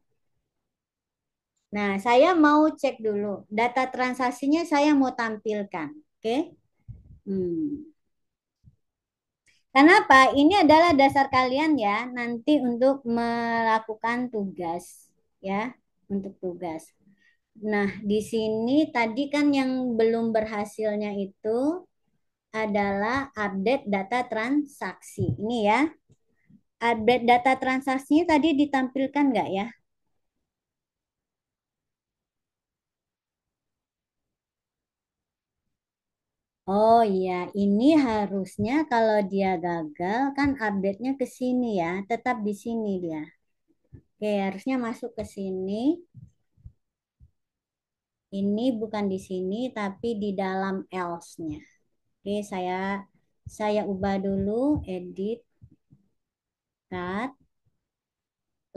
Speaker 1: Nah, saya mau cek dulu. Data transaksinya saya mau tampilkan. Oke. Hmm. Kenapa? Ini adalah dasar kalian ya, nanti untuk melakukan tugas, ya, untuk tugas. Nah, di sini tadi kan yang belum berhasilnya itu adalah update data transaksi. Ini ya, update data transaksinya tadi ditampilkan nggak ya? Oh iya, ini harusnya kalau dia gagal kan update-nya ke sini ya, tetap di sini dia. Oke, harusnya masuk ke sini. Ini bukan di sini tapi di dalam else-nya. Oke, saya ubah dulu edit cut,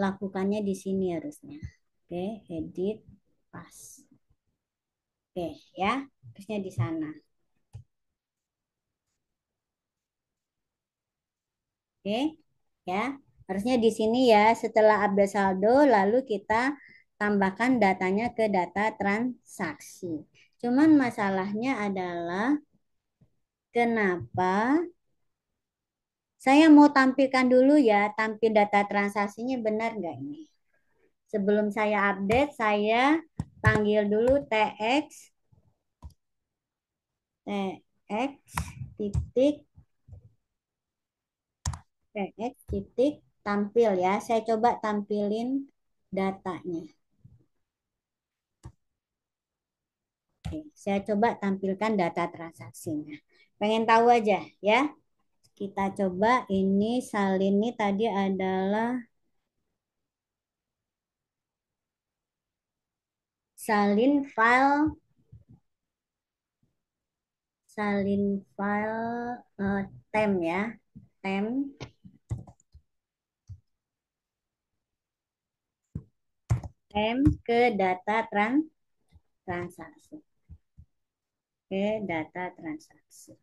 Speaker 1: lakukannya di sini harusnya. Oke, edit pas. Oke, ya. Terusnya di sana. Oke, ya. Harusnya di sini ya. Setelah update saldo lalu kita tambahkan datanya ke data transaksi. Cuman masalahnya adalah kenapa saya mau tampilkan dulu ya, tampil data transaksinya benar nggak ini? Sebelum saya update, saya panggil dulu tx titik tx titik tampil ya. Saya coba tampilin datanya. Oke, saya coba tampilkan data transaksinya. Pengen tahu aja ya. Kita coba ini salin ini tadi adalah salin file salin file tem ya. Tem tem ke data transaksi. Ke data transaksi.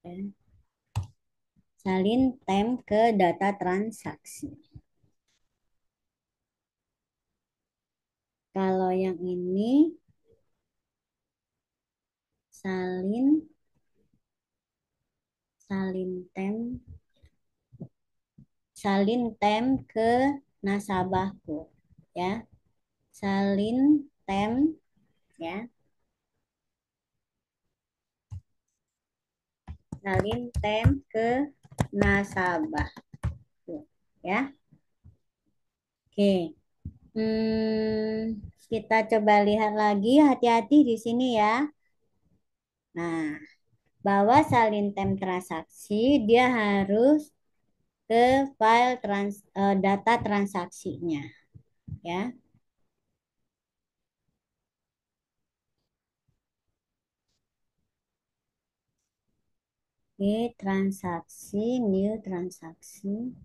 Speaker 1: Oke. Salin tem ke data transaksi. Kalau yang ini salin salin tem salin tem ke nasabahku ya. Salin tem ya. Salin tem ke nasabah ya. Oke. Kita coba lihat lagi hati-hati di sini ya. Nah, bahwa salin tem transaksi dia harus ke file data transaksinya ya. Oke, transaksi, new transaksi,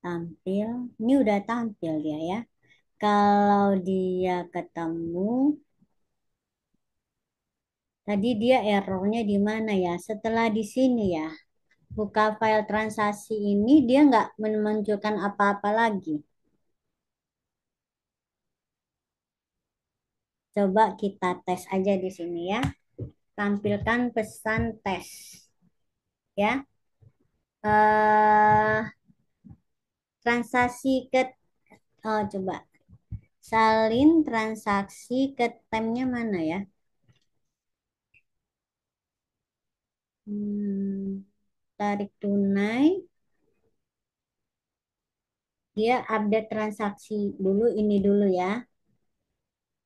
Speaker 1: tampil. Ini udah tampil dia ya. Kalau dia ketemu, tadi dia errornya di mana ya? Setelah di sini ya, buka file transaksi ini dia nggak menunjukkan apa-apa lagi. Coba kita tes aja di sini ya. Tampilkan pesan tes ya. Transaksi ke coba salin transaksi ke temnya mana ya? Hmm, tarik tunai Dia update transaksi dulu ini dulu ya.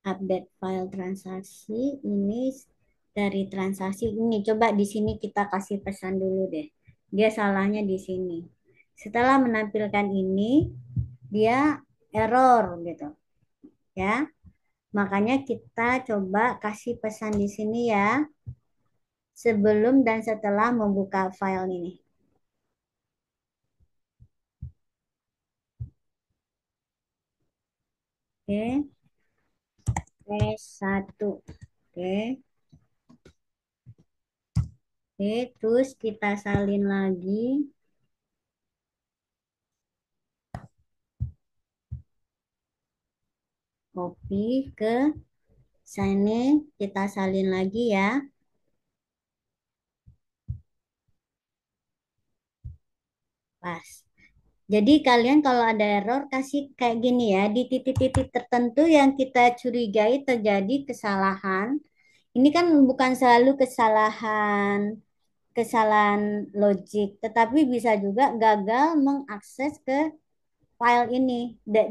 Speaker 1: Update file transaksi ini dari transaksi ini. Coba di sini kita kasih pesan dulu deh. Dia salahnya di sini. Setelah menampilkan ini, dia error gitu ya. Makanya kita coba kasih pesan di sini ya, sebelum dan setelah membuka file ini. Oke, satu. Oke, oke, terus kita salin lagi, copy ke sini, kita salin lagi ya. Pas. Jadi kalian kalau ada error kasih kayak gini ya, di titik-titik tertentu yang kita curigai terjadi kesalahan. Ini kan bukan selalu kesalahan logik, tetapi bisa juga gagal mengakses ke file ini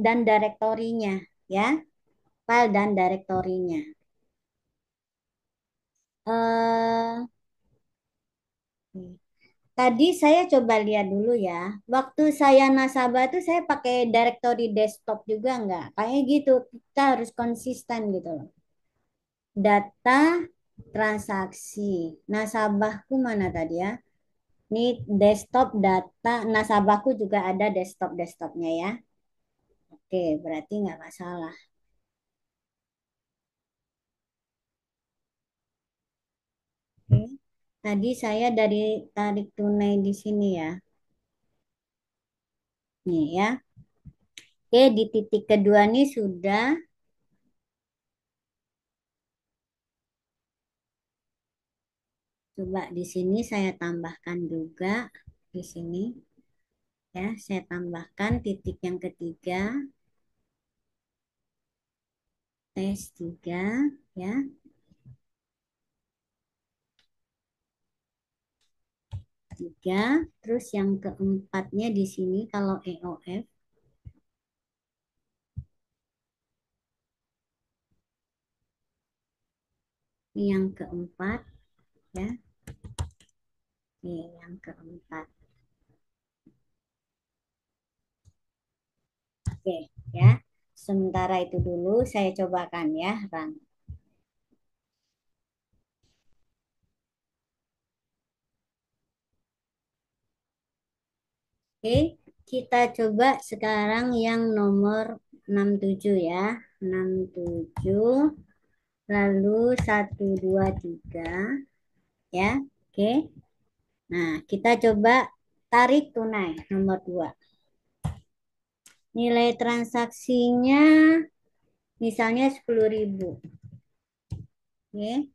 Speaker 1: dan direktorinya ya, file dan direktorinya. Eh, Tadi saya coba lihat dulu ya. Waktu saya nasabah tuh saya pakai directory desktop juga nggak? Kayak gitu. Kita harus konsisten gitu loh. Data transaksi. Nasabahku mana tadi ya? Ini desktop data. Nasabahku juga ada desktopnya ya. Oke, berarti nggak masalah. Oke. Tadi saya dari tarik tunai di sini ya. Nih ya. Oke, di titik kedua nih sudah. Coba di sini saya tambahkan juga di sini ya, saya tambahkan titik yang ketiga, tes 3 ya, 3. Terus yang keempatnya di sini kalau EOF ini yang keempat ya. Ini yang keempat. Oke ya. Sementara itu dulu saya cobakan ya, Bang. Oke, kita coba sekarang yang nomor 67 ya. 67 lalu 123 ya. Oke. Nah, kita coba tarik tunai nomor 2. Nilai transaksinya misalnya 10.000. Oke.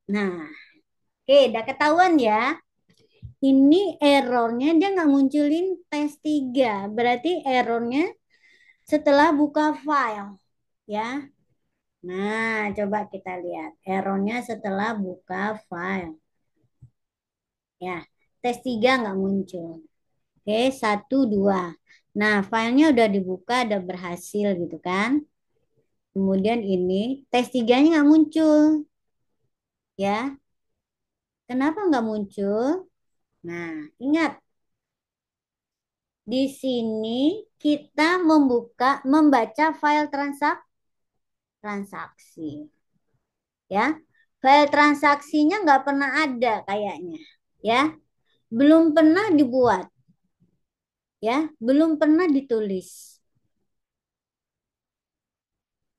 Speaker 1: Nah, oke, udah ketahuan ya. Ini errornya dia nggak munculin tes 3. Berarti errornya setelah buka file ya. Nah, coba kita lihat. Errornya setelah buka file. Ya, tes 3 nggak muncul. Oke, 1, 2. Nah, filenya udah dibuka, udah berhasil gitu kan. Kemudian ini tes tiganya nggak muncul. Ya, kenapa nggak muncul? Nah, ingat, di sini kita membaca file transaksi. Ya, file transaksinya nggak pernah ada kayaknya. Ya, belum pernah dibuat. Ya, belum pernah ditulis.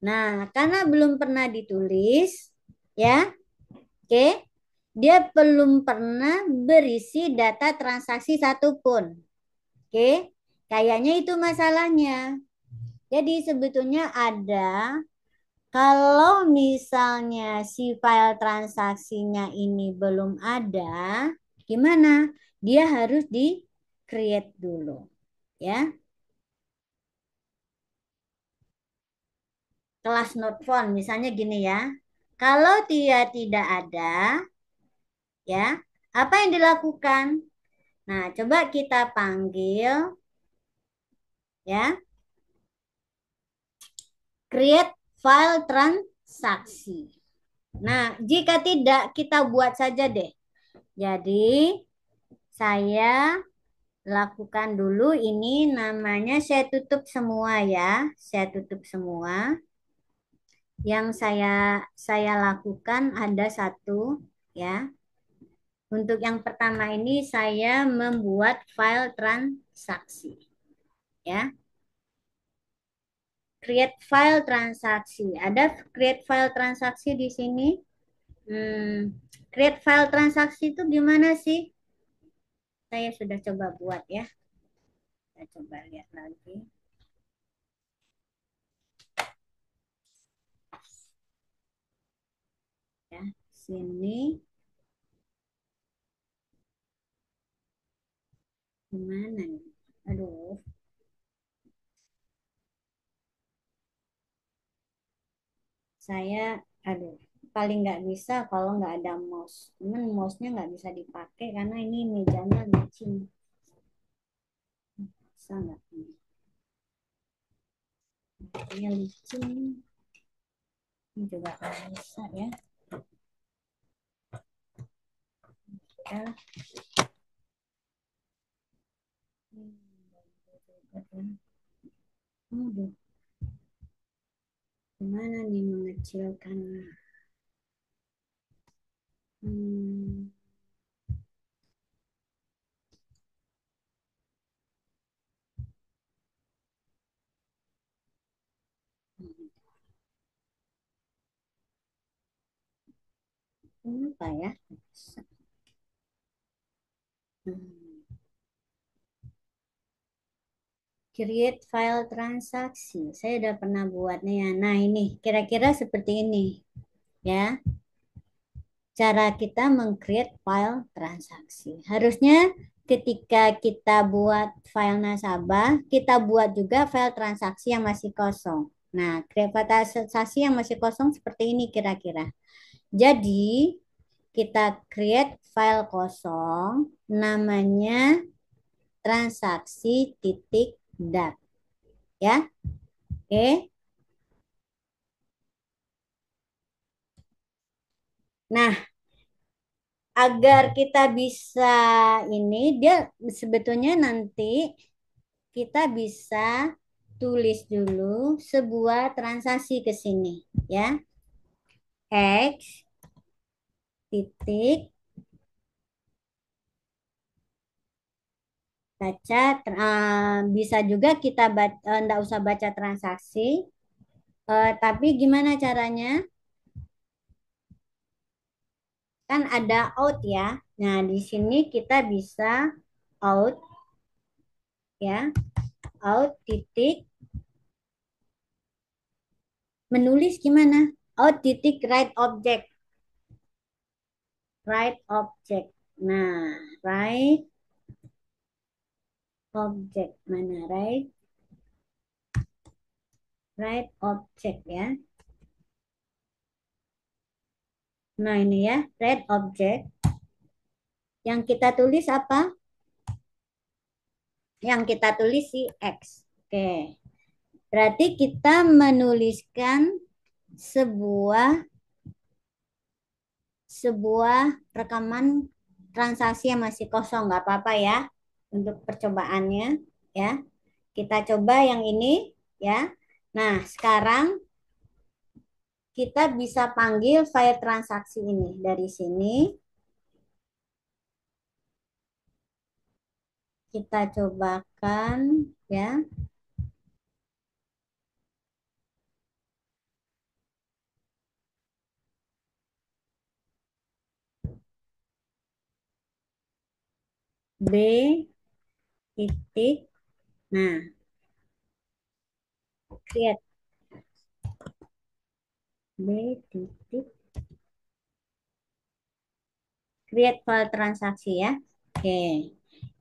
Speaker 1: Nah, karena belum pernah ditulis, ya, oke, dia belum pernah berisi data transaksi satupun. Oke, kayaknya itu masalahnya. Jadi sebetulnya kalau misalnya si file transaksinya ini belum ada, gimana? Dia harus di create dulu, ya. Kelas not found, misalnya gini ya. Kalau dia tidak ada, ya, apa yang dilakukan? Nah, coba kita panggil ya. Create file transaksi. Nah, jika tidak, kita buat saja deh. Jadi, saya lakukan dulu ini namanya saya tutup semua ya. Saya tutup semua. Yang saya lakukan ada satu ya. Untuk yang pertama ini saya membuat file transaksi ya. Create file transaksi. Ada create file transaksi di sini. Create file transaksi itu gimana sih? Saya sudah coba buat ya. Kita coba lihat lagi. Ya, sini gimana nih? Aduh, saya, aduh, paling nggak bisa kalau nggak ada mouse. Cuman mouse-nya nggak bisa dipakai karena ini mejanya licin. Bisa nggak? Ini licin. Ini juga nggak bisa ya. Ya. Aduh, gimana nih mengecilkan? Hmm, apa ya? Hmm. Create file transaksi. Saya udah pernah buatnya ya. Nah, ini kira-kira seperti ini ya. Cara kita meng-create file transaksi. Harusnya ketika kita buat file nasabah, kita buat juga file transaksi yang masih kosong. Nah, create file transaksi yang masih kosong seperti ini kira-kira. Jadi, kita create file kosong namanya transaksi titik dat ya. Oke. Nah, agar kita bisa ini dia sebetulnya nanti kita bisa tulis dulu sebuah transaksi ke sini ya. X titik baca bisa juga kita enggak usah baca transaksi. Tapi gimana caranya? Kan ada out ya. Nah, di sini kita bisa out ya. Out titik menulis gimana? Out titik write object. Write object. Nah, write object mana? Write object ya. Nah, ini ya, write object. Yang kita tulis apa? Yang kita tulis si X. Oke. Berarti kita menuliskan sebuah sebuah rekaman transaksi yang masih kosong, nggak apa-apa ya, untuk percobaannya ya. Kita coba yang ini ya. Nah, sekarang kita bisa panggil file transaksi ini dari sini. Kita cobakan ya. B titik. Nah, create B titik create file transaksi ya. Oke.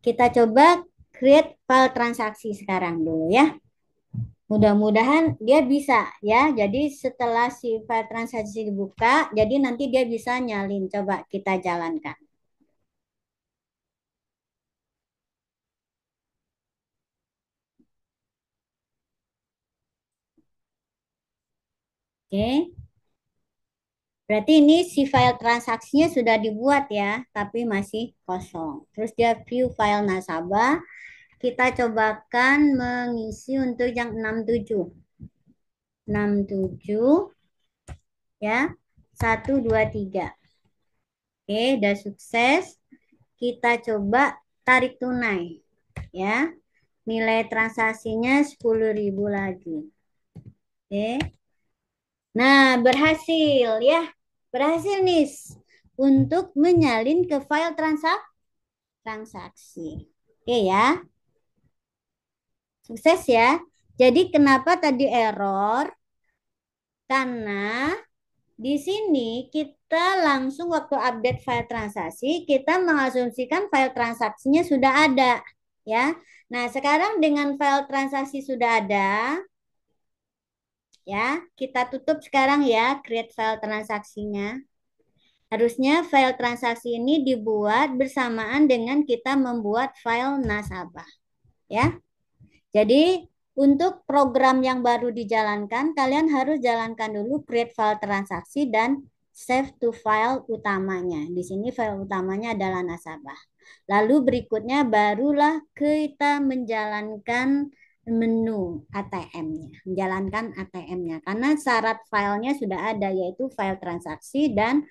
Speaker 1: Kita coba create file transaksi sekarang dulu ya. Mudah-mudahan dia bisa ya. Jadi setelah si file transaksi dibuka, jadi nanti dia bisa nyalin. Coba kita jalankan. Oke. Berarti ini si file transaksinya sudah dibuat ya, tapi masih kosong. Terus dia view file nasabah. Kita cobakan mengisi untuk yang 67. 67 ya. 1, 2, 3. Oke, udah sukses. Kita coba tarik tunai ya. Nilai transaksinya 10.000 lagi. Oke. Nah, berhasil ya. Berhasil nih untuk menyalin ke file transaksi. Oke ya. Sukses ya. Jadi kenapa tadi error? Karena di sini kita langsung waktu update file transaksi, kita mengasumsikan file transaksinya sudah ada ya. Nah, sekarang dengan file transaksi sudah ada, ya, kita tutup sekarang ya, create file transaksinya. Harusnya file transaksi ini dibuat bersamaan dengan kita membuat file nasabah, ya. Jadi, untuk program yang baru dijalankan, kalian harus jalankan dulu create file transaksi dan save to file utamanya. Di sini file utamanya adalah nasabah. Lalu berikutnya barulah kita menjalankan menu ATM-nya, menjalankan ATM-nya. Karena syarat filenya sudah ada, yaitu file transaksi dan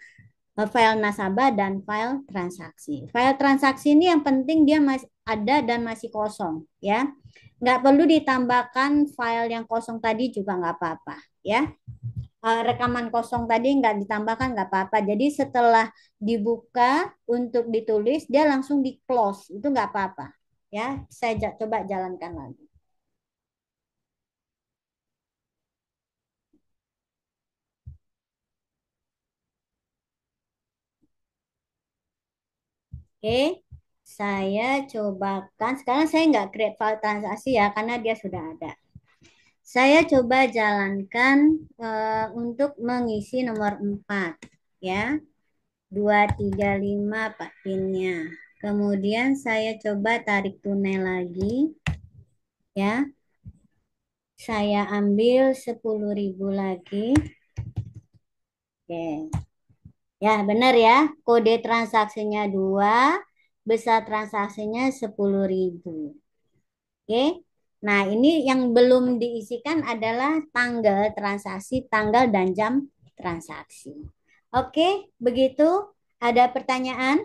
Speaker 1: file nasabah dan file transaksi. File transaksi ini yang penting dia masih ada dan masih kosong, ya. Nggak perlu ditambahkan file yang kosong tadi juga nggak apa-apa, ya. Rekaman kosong tadi nggak ditambahkan nggak apa-apa. Jadi setelah dibuka untuk ditulis dia langsung di close, itu nggak apa-apa, ya. Saya coba jalankan lagi. Oke, saya cobakan. Sekarang saya nggak create file transaksi ya, karena dia sudah ada. Saya coba jalankan untuk mengisi nomor 4 ya. 235 Pak pinnya. Kemudian saya coba tarik tunai lagi ya. Saya ambil 10.000 lagi. Oke. Ya, benar ya. Kode transaksinya 2, besar transaksinya 10.000. Oke. Nah, ini yang belum diisikan adalah tanggal transaksi, tanggal dan jam transaksi. Oke, begitu. Ada pertanyaan?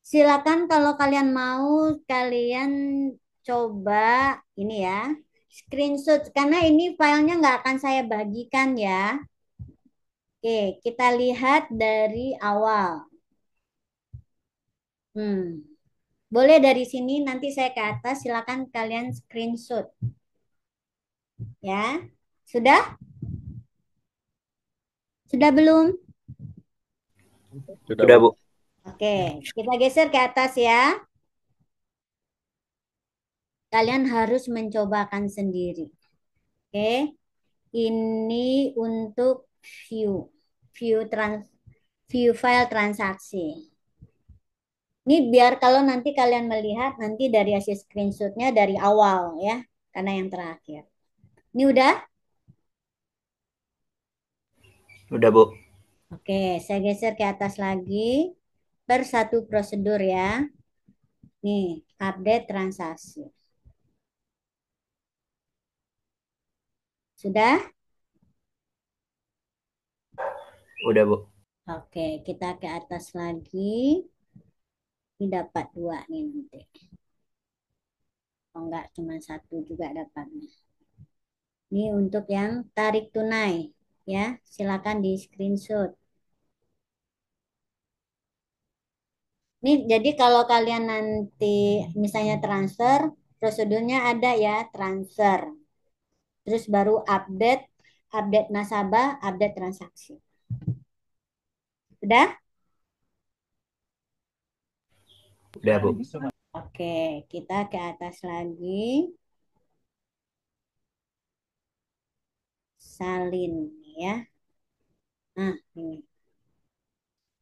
Speaker 1: Silakan kalau kalian mau, kalian coba ini ya, screenshot. Karena ini filenya nggak akan saya bagikan ya. Oke, kita lihat dari awal. Hmm. Boleh dari sini, nanti saya ke atas, silakan kalian screenshot. Ya, sudah? Sudah belum?
Speaker 2: Sudah, Bu.
Speaker 1: Oke, kita geser ke atas ya. Kalian harus mencobakan sendiri. Oke, ini untuk view, view trans, view file transaksi. Ini biar kalau nanti kalian melihat nanti dari hasil screenshotnya dari awal ya, karena yang terakhir. Ini udah?
Speaker 2: Udah, Bu.
Speaker 1: Oke, saya geser ke atas lagi. Per satu prosedur ya. Nih, update transaksi. Sudah?
Speaker 2: Udah, Bu.
Speaker 1: Oke, kita ke atas lagi. Ini dapat 2 nih nanti. Oh enggak, cuma 1 juga dapatnya. Ini untuk yang tarik tunai. Ya, silakan di screenshot. Nih, jadi kalau kalian nanti misalnya transfer, prosedurnya ada ya, transfer. Terus baru update, update nasabah, update transaksi. Udah?
Speaker 2: Udah, Bu.
Speaker 1: Oke, kita ke atas lagi. Salin ya. Nah, ini.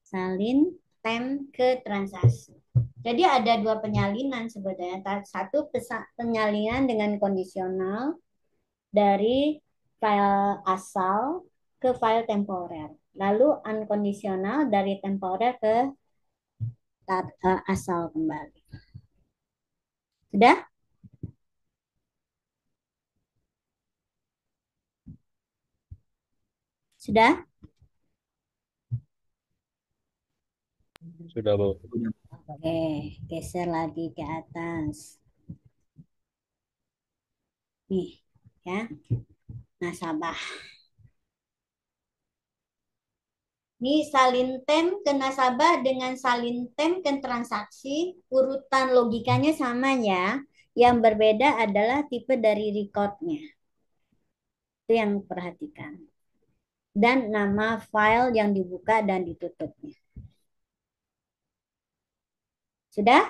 Speaker 1: Salin tem ke transaksi. Jadi ada 2 penyalinan sebetulnya. Satu penyalinan dengan kondisional dari file asal ke file temporer. Lalu unconditional dari temporer ke asal kembali. Sudah? Sudah?
Speaker 3: Sudah, Bu.
Speaker 1: Oke, geser lagi ke atas. Nih, ya. Nasabah. Ini salin tem ke nasabah dengan salin tem ke transaksi, urutan logikanya sama ya. Yang berbeda adalah tipe dari recordnya. Itu yang perhatikan. Dan nama file yang dibuka dan ditutupnya. Sudah?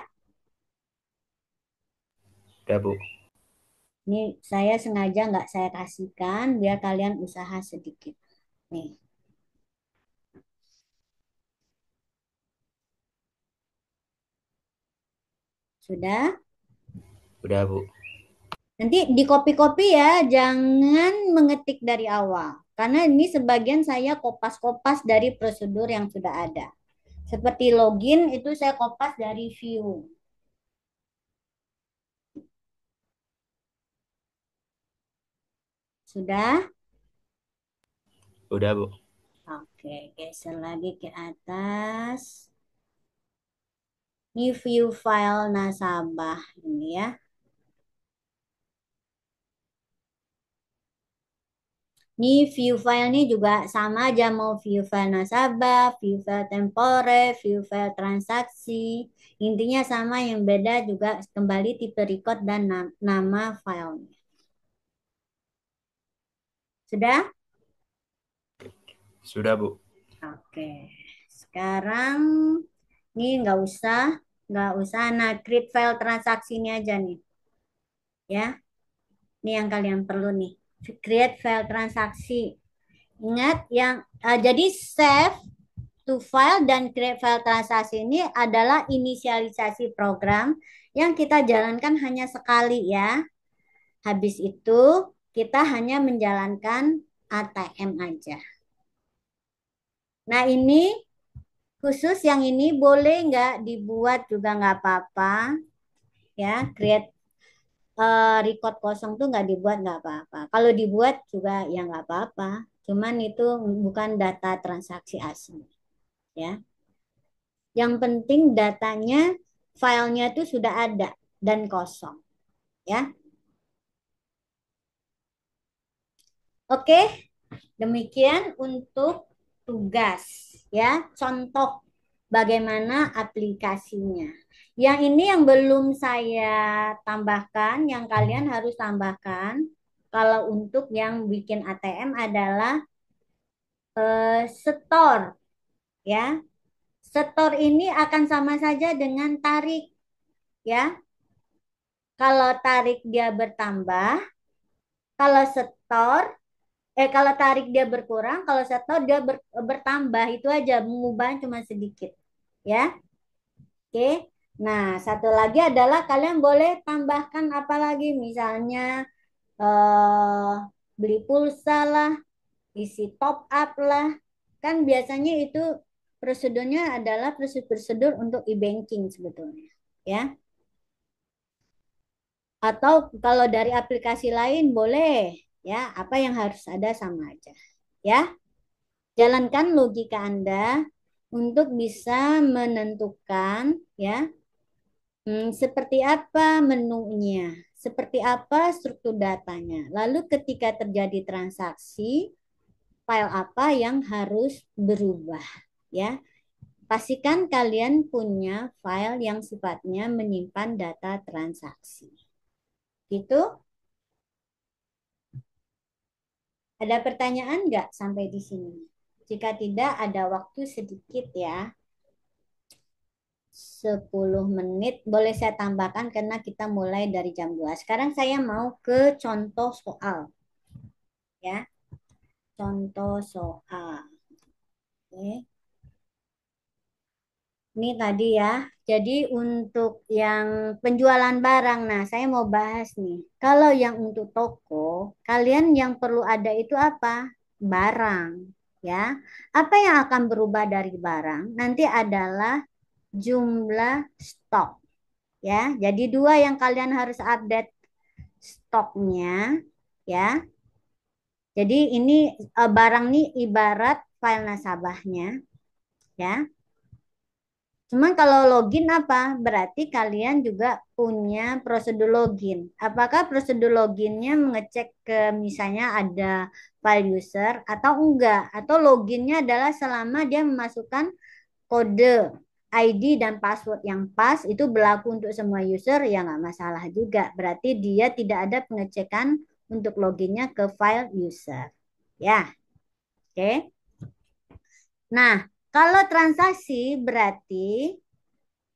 Speaker 2: Udah, Bu.
Speaker 1: Ini saya sengaja nggak saya kasihkan biar kalian usaha sedikit. Nih. Sudah?
Speaker 2: Udah, Bu.
Speaker 1: Nanti di copy-copy ya, jangan mengetik dari awal. Karena ini sebagian saya kopas-kopas dari prosedur yang sudah ada. Seperti login itu saya kopas dari view. Sudah?
Speaker 2: Udah, Bu.
Speaker 1: Oke, geser lagi ke atas. Ini view file nasabah ini ya. Ini view file ini juga sama aja mau view file nasabah, view file tempore, view file transaksi. Intinya sama yang beda juga kembali tipe record dan nama filenya. Sudah?
Speaker 2: Sudah, Bu.
Speaker 1: Oke. Sekarang ini nggak usah. Nah, create file transaksi ini aja nih. Ya, ini yang kalian perlu nih. Create file transaksi. Ingat yang jadi save to file dan create file transaksi ini adalah inisialisasi program yang kita jalankan hanya sekali ya. Habis itu kita hanya menjalankan ATM aja. Nah ini khusus yang ini boleh nggak dibuat juga nggak apa-apa ya. Create record kosong tuh nggak dibuat nggak apa-apa. Kalau dibuat juga ya nggak apa-apa. Cuman itu bukan data transaksi asli ya. Yang penting datanya, filenya itu sudah ada dan kosong. Ya, oke. Demikian untuk tugas. Ya, contoh bagaimana aplikasinya. Yang ini yang belum saya tambahkan, yang kalian harus tambahkan. Kalau untuk yang bikin ATM adalah store. Ya, store ini akan sama saja dengan tarik. Ya, kalau tarik dia bertambah, kalau setor, kalau tarik dia berkurang, kalau setor dia bertambah. Itu aja, mengubah cuma sedikit. Ya, oke. Nah, satu lagi adalah kalian boleh tambahkan apa lagi, misalnya eh, beli pulsa lah, isi top up lah. Kan biasanya itu prosedurnya adalah prosedur untuk e-banking sebetulnya. Ya. Atau kalau dari aplikasi lain boleh ya, apa yang harus ada sama aja. Ya, jalankan logika Anda untuk bisa menentukan ya, seperti apa menunya, seperti apa struktur datanya. Lalu ketika terjadi transaksi, file apa yang harus berubah ya. Pastikan kalian punya file yang sifatnya menyimpan data transaksi. Gitu? Ada pertanyaan nggak sampai di sini? Jika tidak, ada waktu sedikit ya. 10 menit boleh saya tambahkan karena kita mulai dari jam 2. Sekarang saya mau ke contoh soal. Ya, contoh soal. Oke. Ini tadi ya, Jadi untuk yang penjualan barang, nah saya mau bahas nih. Kalau yang untuk toko, kalian yang perlu ada itu apa? Barang, ya. Apa yang akan berubah dari barang? Nanti adalah jumlah stok, ya. Jadi dua yang kalian harus update stoknya, ya. Jadi ini barang nih ibarat file nasabahnya, ya. Cuman kalau login apa? Berarti kalian juga punya prosedur login. Apakah prosedur loginnya mengecek ke misalnya ada file user atau enggak? Atau loginnya adalah selama dia memasukkan kode ID dan password yang pas itu berlaku untuk semua user ya nggak masalah juga. Berarti dia tidak ada pengecekan untuk loginnya ke file user. Ya, oke. Nah, kalau transaksi berarti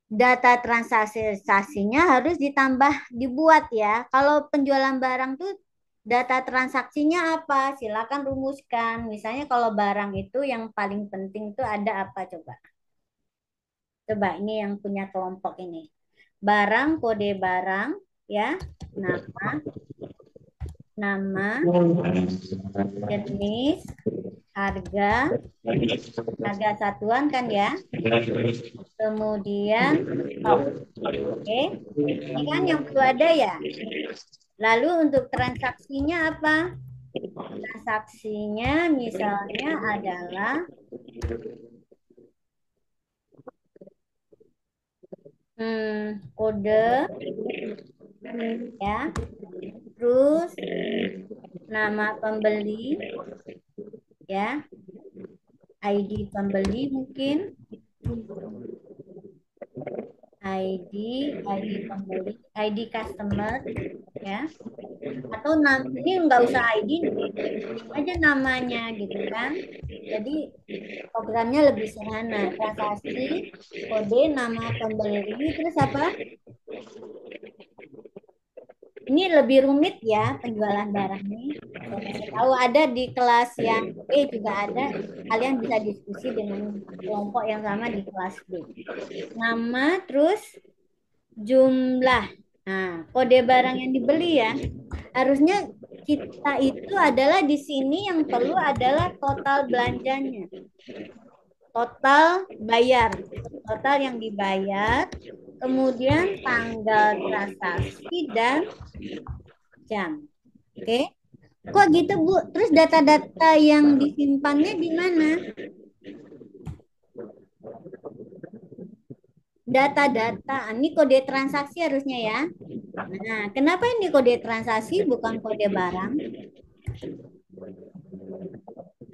Speaker 1: data transaksinya harus ditambah dibuat ya. Kalau penjualan barang tuh data transaksinya apa? Silakan rumuskan. Misalnya kalau barang itu yang paling penting tuh ada apa coba? Coba ini yang punya kelompok ini. Barang, kode barang, ya, nama, nama, jenis, harga, harga satuan kan ya. Kemudian stok. Oke, ini kan yang perlu ada ya. Lalu untuk transaksinya apa? Transaksinya misalnya adalah kode ya, terus nama pembeli ya, ID pembeli mungkin, ID, ID pembeli, ID customer ya. Atau ini nggak usah ID, ketik aja namanya gitu kan. Jadi programnya lebih sederhana. Transaksi, kode, nama pembeli, terus apa? Ini lebih rumit ya penjualan barang ini. Saya kasih tahu ada di kelas yang B juga ada. Kalian bisa diskusi dengan kelompok yang sama di kelas B. Nama, terus jumlah. Nah, kode barang yang dibeli ya. Harusnya kita itu adalah di sini yang perlu adalah total belanjanya. Total bayar. Total yang dibayar. Kemudian tanggal transaksi dan jam. Oke. Kok gitu, Bu? Terus data-data yang disimpannya di mana? Data-data. Ini kode transaksi harusnya ya. Nah, kenapa ini kode transaksi bukan kode barang?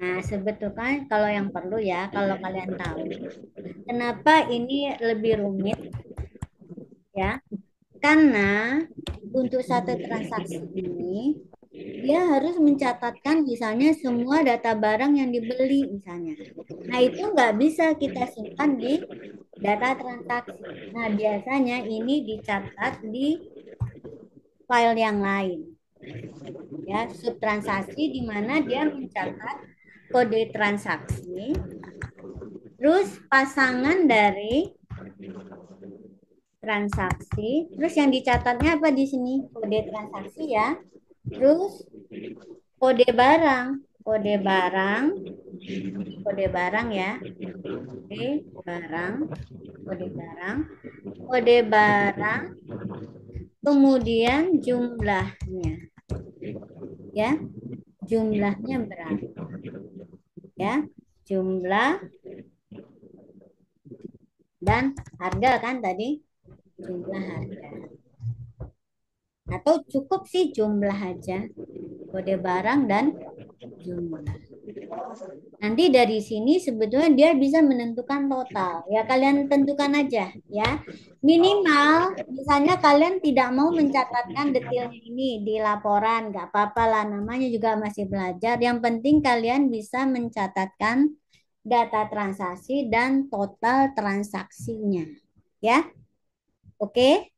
Speaker 1: Nah, sebetulnya kalau yang perlu ya, kalau kalian tahu, kenapa ini lebih rumit ya? Karena untuk satu transaksi ini dia harus mencatatkan misalnya semua data barang yang dibeli misalnya. Nah, itu nggak bisa kita simpan di data transaksi. Nah, biasanya ini dicatat di file yang lain. Ya, subtransaksi di mana dia mencatat kode transaksi, terus pasangan dari transaksi, terus yang dicatatnya apa di sini? Kode transaksi ya. Terus kode barang, kode barang, kode barang ya. Kode barang, kode barang, kode barang, kemudian jumlahnya. Ya, jumlahnya berapa? Ya, jumlah dan harga kan tadi jumlah harga. Atau cukup sih jumlah aja, kode barang dan jumlah. Nanti dari sini sebetulnya dia bisa menentukan total. Ya kalian tentukan aja ya. Minimal misalnya kalian tidak mau mencatatkan detailnya ini di laporan, nggak apa-apa lah namanya juga masih belajar. Yang penting kalian bisa mencatatkan data transaksi dan total transaksinya. Ya. Oke.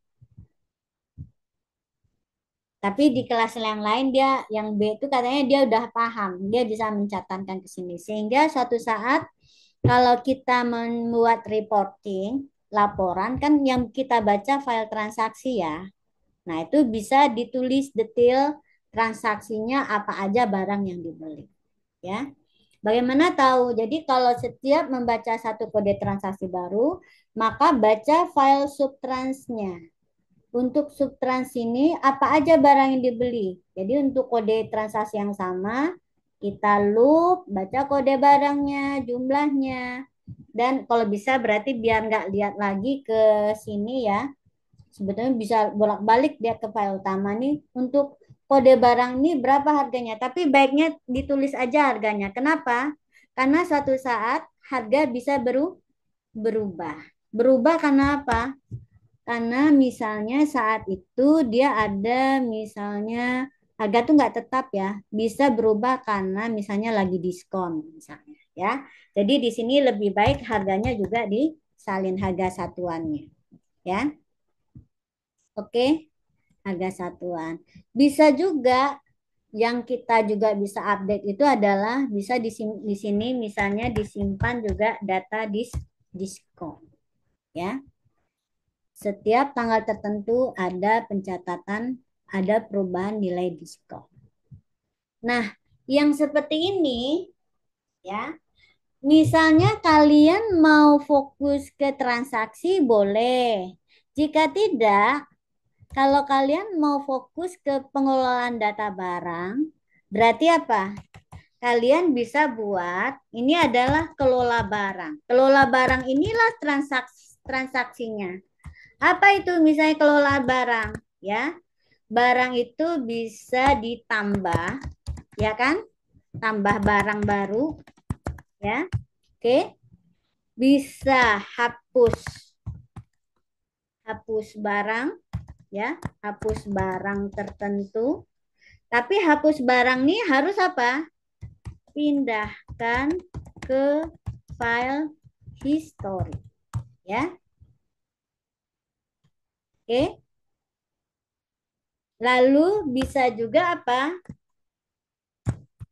Speaker 1: Tapi di kelas yang lain dia yang B itu katanya dia udah paham, dia bisa mencatatkan ke sini. Sehingga suatu saat kalau kita membuat reporting, laporan kan yang kita baca file transaksi ya. Nah, itu bisa ditulis detail transaksinya apa aja barang yang dibeli, ya. Bagaimana tahu? Jadi kalau setiap membaca satu kode transaksi baru, maka baca file subtransnya. Untuk subtrans ini apa aja barang yang dibeli. Jadi untuk kode transaksi yang sama, kita loop, baca kode barangnya, jumlahnya. Dan kalau bisa berarti biar nggak lihat lagi ke sini ya, sebetulnya bisa bolak-balik dia ke file utama nih untuk kode barang ini berapa harganya. Tapi baiknya ditulis aja harganya. Kenapa? Karena suatu saat harga bisa berubah. Berubah karena apa? Karena misalnya saat itu dia ada misalnya harga tuh nggak tetap ya. Bisa berubah karena misalnya lagi diskon misalnya ya. Jadi di sini lebih baik harganya juga disalin harga satuannya ya. Oke, harga satuan. Bisa juga yang kita juga bisa update itu adalah bisa di sini misalnya disimpan juga data diskon ya. Setiap tanggal tertentu ada pencatatan, ada perubahan nilai diskon. Nah, yang seperti ini ya, misalnya kalian mau fokus ke transaksi boleh. Jika tidak, kalau kalian mau fokus ke pengelolaan data barang, berarti apa? Kalian bisa buat, ini adalah kelola barang. Kelola barang inilah transaksinya. Apa itu misalnya kelola barang? Ya, barang itu bisa ditambah, ya kan? Tambah barang baru, ya. Oke. Bisa hapus barang, ya. Hapus barang tertentu. Tapi hapus barang ini harus apa? Pindahkan ke file history, ya. Oke. Lalu bisa juga apa?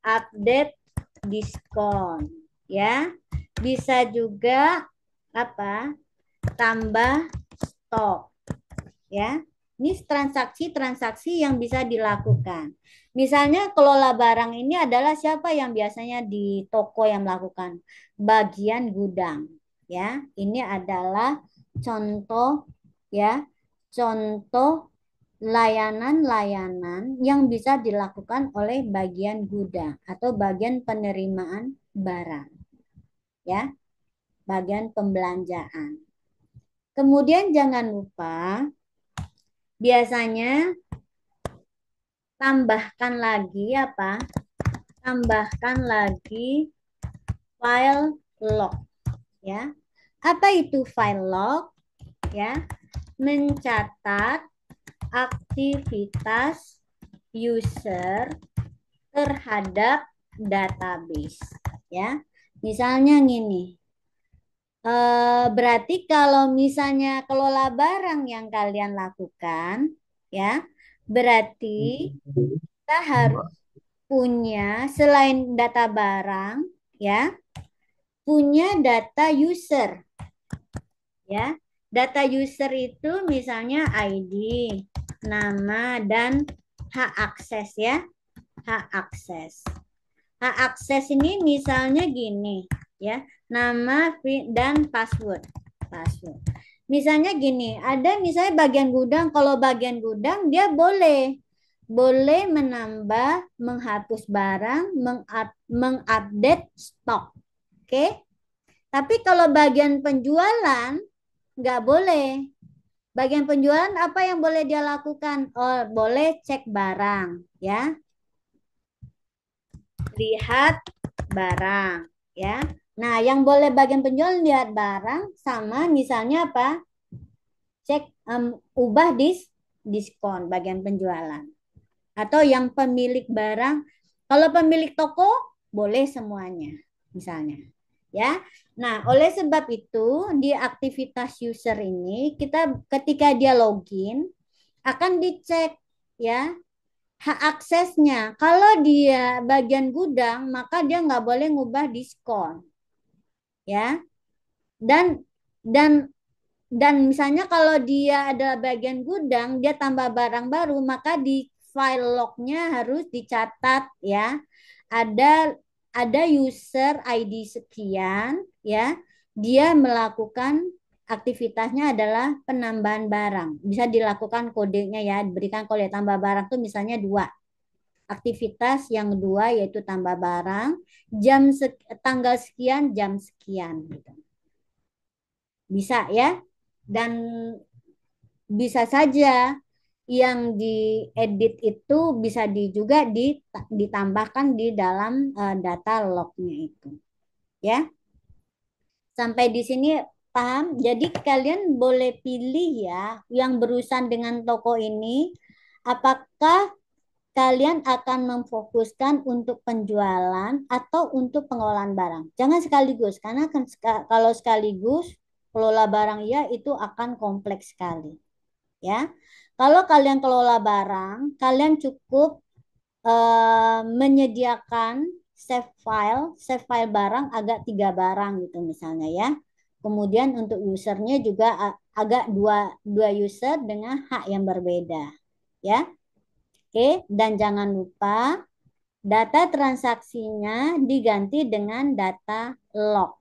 Speaker 1: Update diskon, ya. Bisa juga apa? Tambah stok, ya. Ini transaksi-transaksi yang bisa dilakukan. Misalnya kelola barang ini adalah siapa yang biasanya di toko yang melakukan? Bagian gudang, ya. Ini adalah contoh ya, contoh layanan-layanan yang bisa dilakukan oleh bagian gudang atau bagian penerimaan barang, ya, bagian pembelanjaan. Kemudian jangan lupa biasanya tambahkan lagi apa? Tambahkan lagi file log, ya. Apa itu file log? Ya, mencatat aktivitas user terhadap database, ya. Misalnya gini, berarti kalau misalnya kelola barang yang kalian lakukan, ya, berarti kita harus punya selain data barang, ya, punya data user, ya. Data user itu misalnya ID, nama, dan hak akses, ya. Hak akses. Hak akses ini misalnya gini, ya, nama dan password. Password. Misalnya gini, ada misalnya bagian gudang, kalau bagian gudang dia boleh menambah, menghapus barang, mengupdate stok. Oke? Tapi kalau bagian penjualan nggak boleh. Bagian penjualan apa yang boleh dia lakukan? Oh, boleh cek barang, ya. Lihat barang, ya. Nah, yang boleh bagian penjual lihat barang sama misalnya apa? Cek ubah diskon bagian penjualan. Atau yang pemilik barang, kalau pemilik toko boleh semuanya misalnya. Ya. Nah, oleh sebab itu di aktivitas user ini kita ketika dia login akan dicek ya hak aksesnya. Kalau dia bagian gudang, maka dia nggak boleh ngubah diskon. Ya. Dan dan Dan misalnya kalau dia ada bagian gudang, dia tambah barang baru, maka di file lognya harus dicatat ya. Ada ada user ID sekian ya. Dia melakukan aktivitasnya adalah penambahan barang. Bisa dilakukan kodenya ya, diberikan kode tambah barang tuh misalnya dua. Aktivitas yang kedua yaitu tambah barang, tanggal sekian, jam sekian gitu. Bisa ya. Dan bisa saja yang diedit itu bisa juga ditambahkan di dalam data lognya itu. Ya, sampai di sini paham? Jadi kalian boleh pilih ya yang berurusan dengan toko ini, apakah kalian akan memfokuskan untuk penjualan atau untuk pengelolaan barang. Jangan sekaligus, karena kan kalau sekaligus kelola barang ya itu akan kompleks sekali. Ya, kalau kalian kelola barang, kalian cukup menyediakan save file barang agak 3 barang gitu misalnya ya. Kemudian untuk usernya juga agak dua user dengan hak yang berbeda ya. Oke, dan jangan lupa data transaksinya diganti dengan data log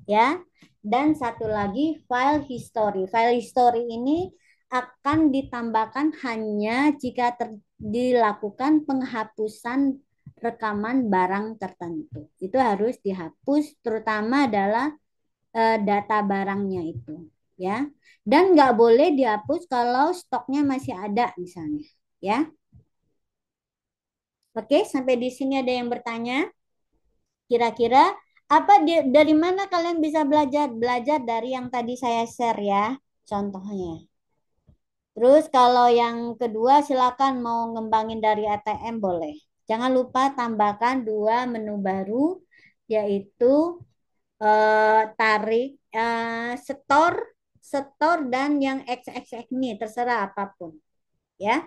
Speaker 1: ya. Dan satu lagi file history. File history ini akan ditambahkan hanya jika dilakukan penghapusan rekaman barang tertentu. Itu harus dihapus, terutama adalah data barangnya itu, ya. Dan nggak boleh dihapus kalau stoknya masih ada misalnya, ya. Oke, sampai di sini ada yang bertanya? Kira-kira dari mana kalian bisa belajar? Belajar dari yang tadi saya share ya, contohnya. Terus kalau yang kedua silakan mau ngembangin dari ATM boleh. Jangan lupa tambahkan 2 menu baru yaitu tarik store, store dan yang XXX ini terserah apapun ya.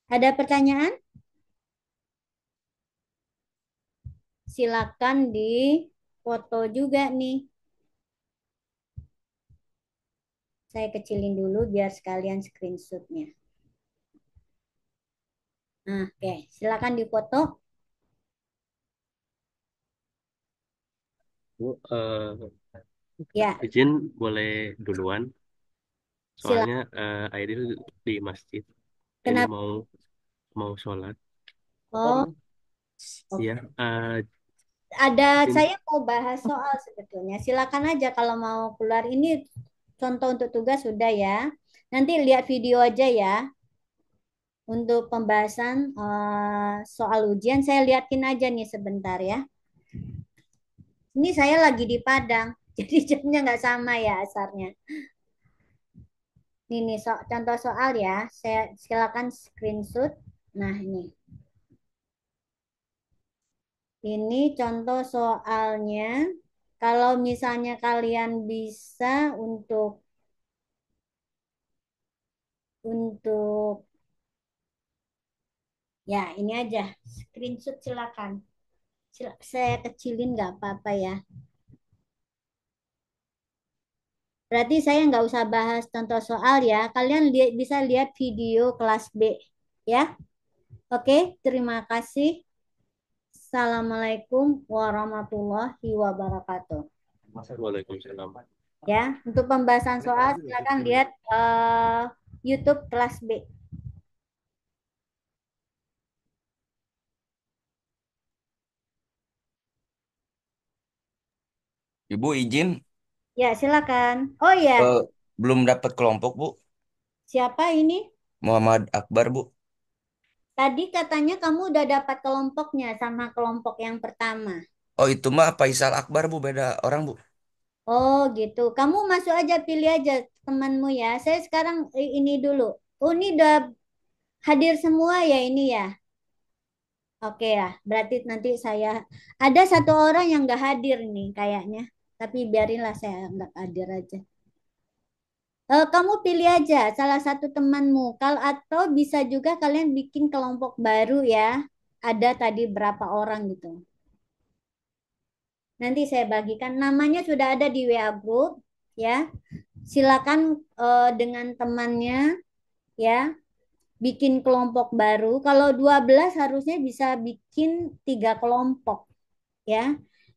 Speaker 1: Ada pertanyaan? Silakan di foto juga nih. Saya kecilin dulu biar sekalian screenshotnya. Nah, oke, silakan difoto.
Speaker 3: Bu,
Speaker 1: Ya,
Speaker 3: izin boleh duluan. Soalnya
Speaker 1: silakan.
Speaker 3: Aidil di masjid. Ini
Speaker 1: Kenapa?
Speaker 3: mau mau sholat.
Speaker 1: Oh,
Speaker 3: Iya,
Speaker 1: oke. Saya
Speaker 3: izin.
Speaker 1: mau bahas soal sebetulnya. Silakan aja kalau mau keluar. Ini contoh untuk tugas sudah ya. Nanti lihat video aja ya. Untuk pembahasan soal ujian, saya liatin aja nih sebentar ya. Ini saya lagi di Padang, jadi jamnya nggak sama ya asarnya. Ini nih contoh soal ya. Saya silakan screenshot. Nah ini, contoh soalnya. Kalau misalnya kalian bisa untuk ya ini aja screenshot silakan. Saya kecilin nggak apa-apa ya. Berarti saya nggak usah bahas contoh soal ya. Kalian bisa lihat video kelas B ya. Oke, terima kasih. Assalamualaikum warahmatullahi wabarakatuh.
Speaker 3: Waalaikumsalam.
Speaker 1: Ya, untuk pembahasan soal silakan lihat YouTube kelas B.
Speaker 4: Ibu izin,
Speaker 1: Ya, silakan. Oh ya,
Speaker 4: eh, belum dapat kelompok Bu.
Speaker 1: siapa ini?
Speaker 4: Muhammad Akbar Bu.
Speaker 1: Tadi katanya kamu udah dapat kelompoknya sama kelompok yang pertama.
Speaker 4: Oh itu mah Faisal Akbar Bu, beda orang Bu.
Speaker 1: Oh gitu. Kamu masuk aja, pilih aja temanmu ya. Saya sekarang ini dulu. Oh ini udah hadir semua ya ini ya. Oke ya. Berarti nanti saya ada satu orang yang nggak hadir nih kayaknya. Tapi biarinlah saya nggak hadir aja. Kamu pilih aja salah satu temanmu. Kalau atau bisa juga kalian bikin kelompok baru ya. Ada tadi berapa orang gitu. Nanti saya bagikan. Namanya sudah ada di WA group. ya. Silakan dengan temannya ya bikin kelompok baru. Kalau 12 harusnya bisa bikin 3 kelompok ya.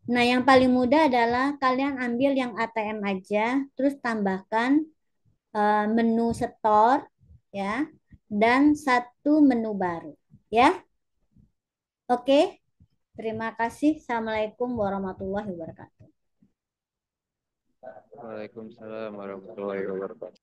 Speaker 1: Nah, yang paling mudah adalah kalian ambil yang ATM aja, terus tambahkan menu store ya dan satu menu baru ya. Oke, terima kasih. Assalamualaikum warahmatullahi wabarakatuh.
Speaker 5: Waalaikumsalam warahmatullahi wabarakatuh.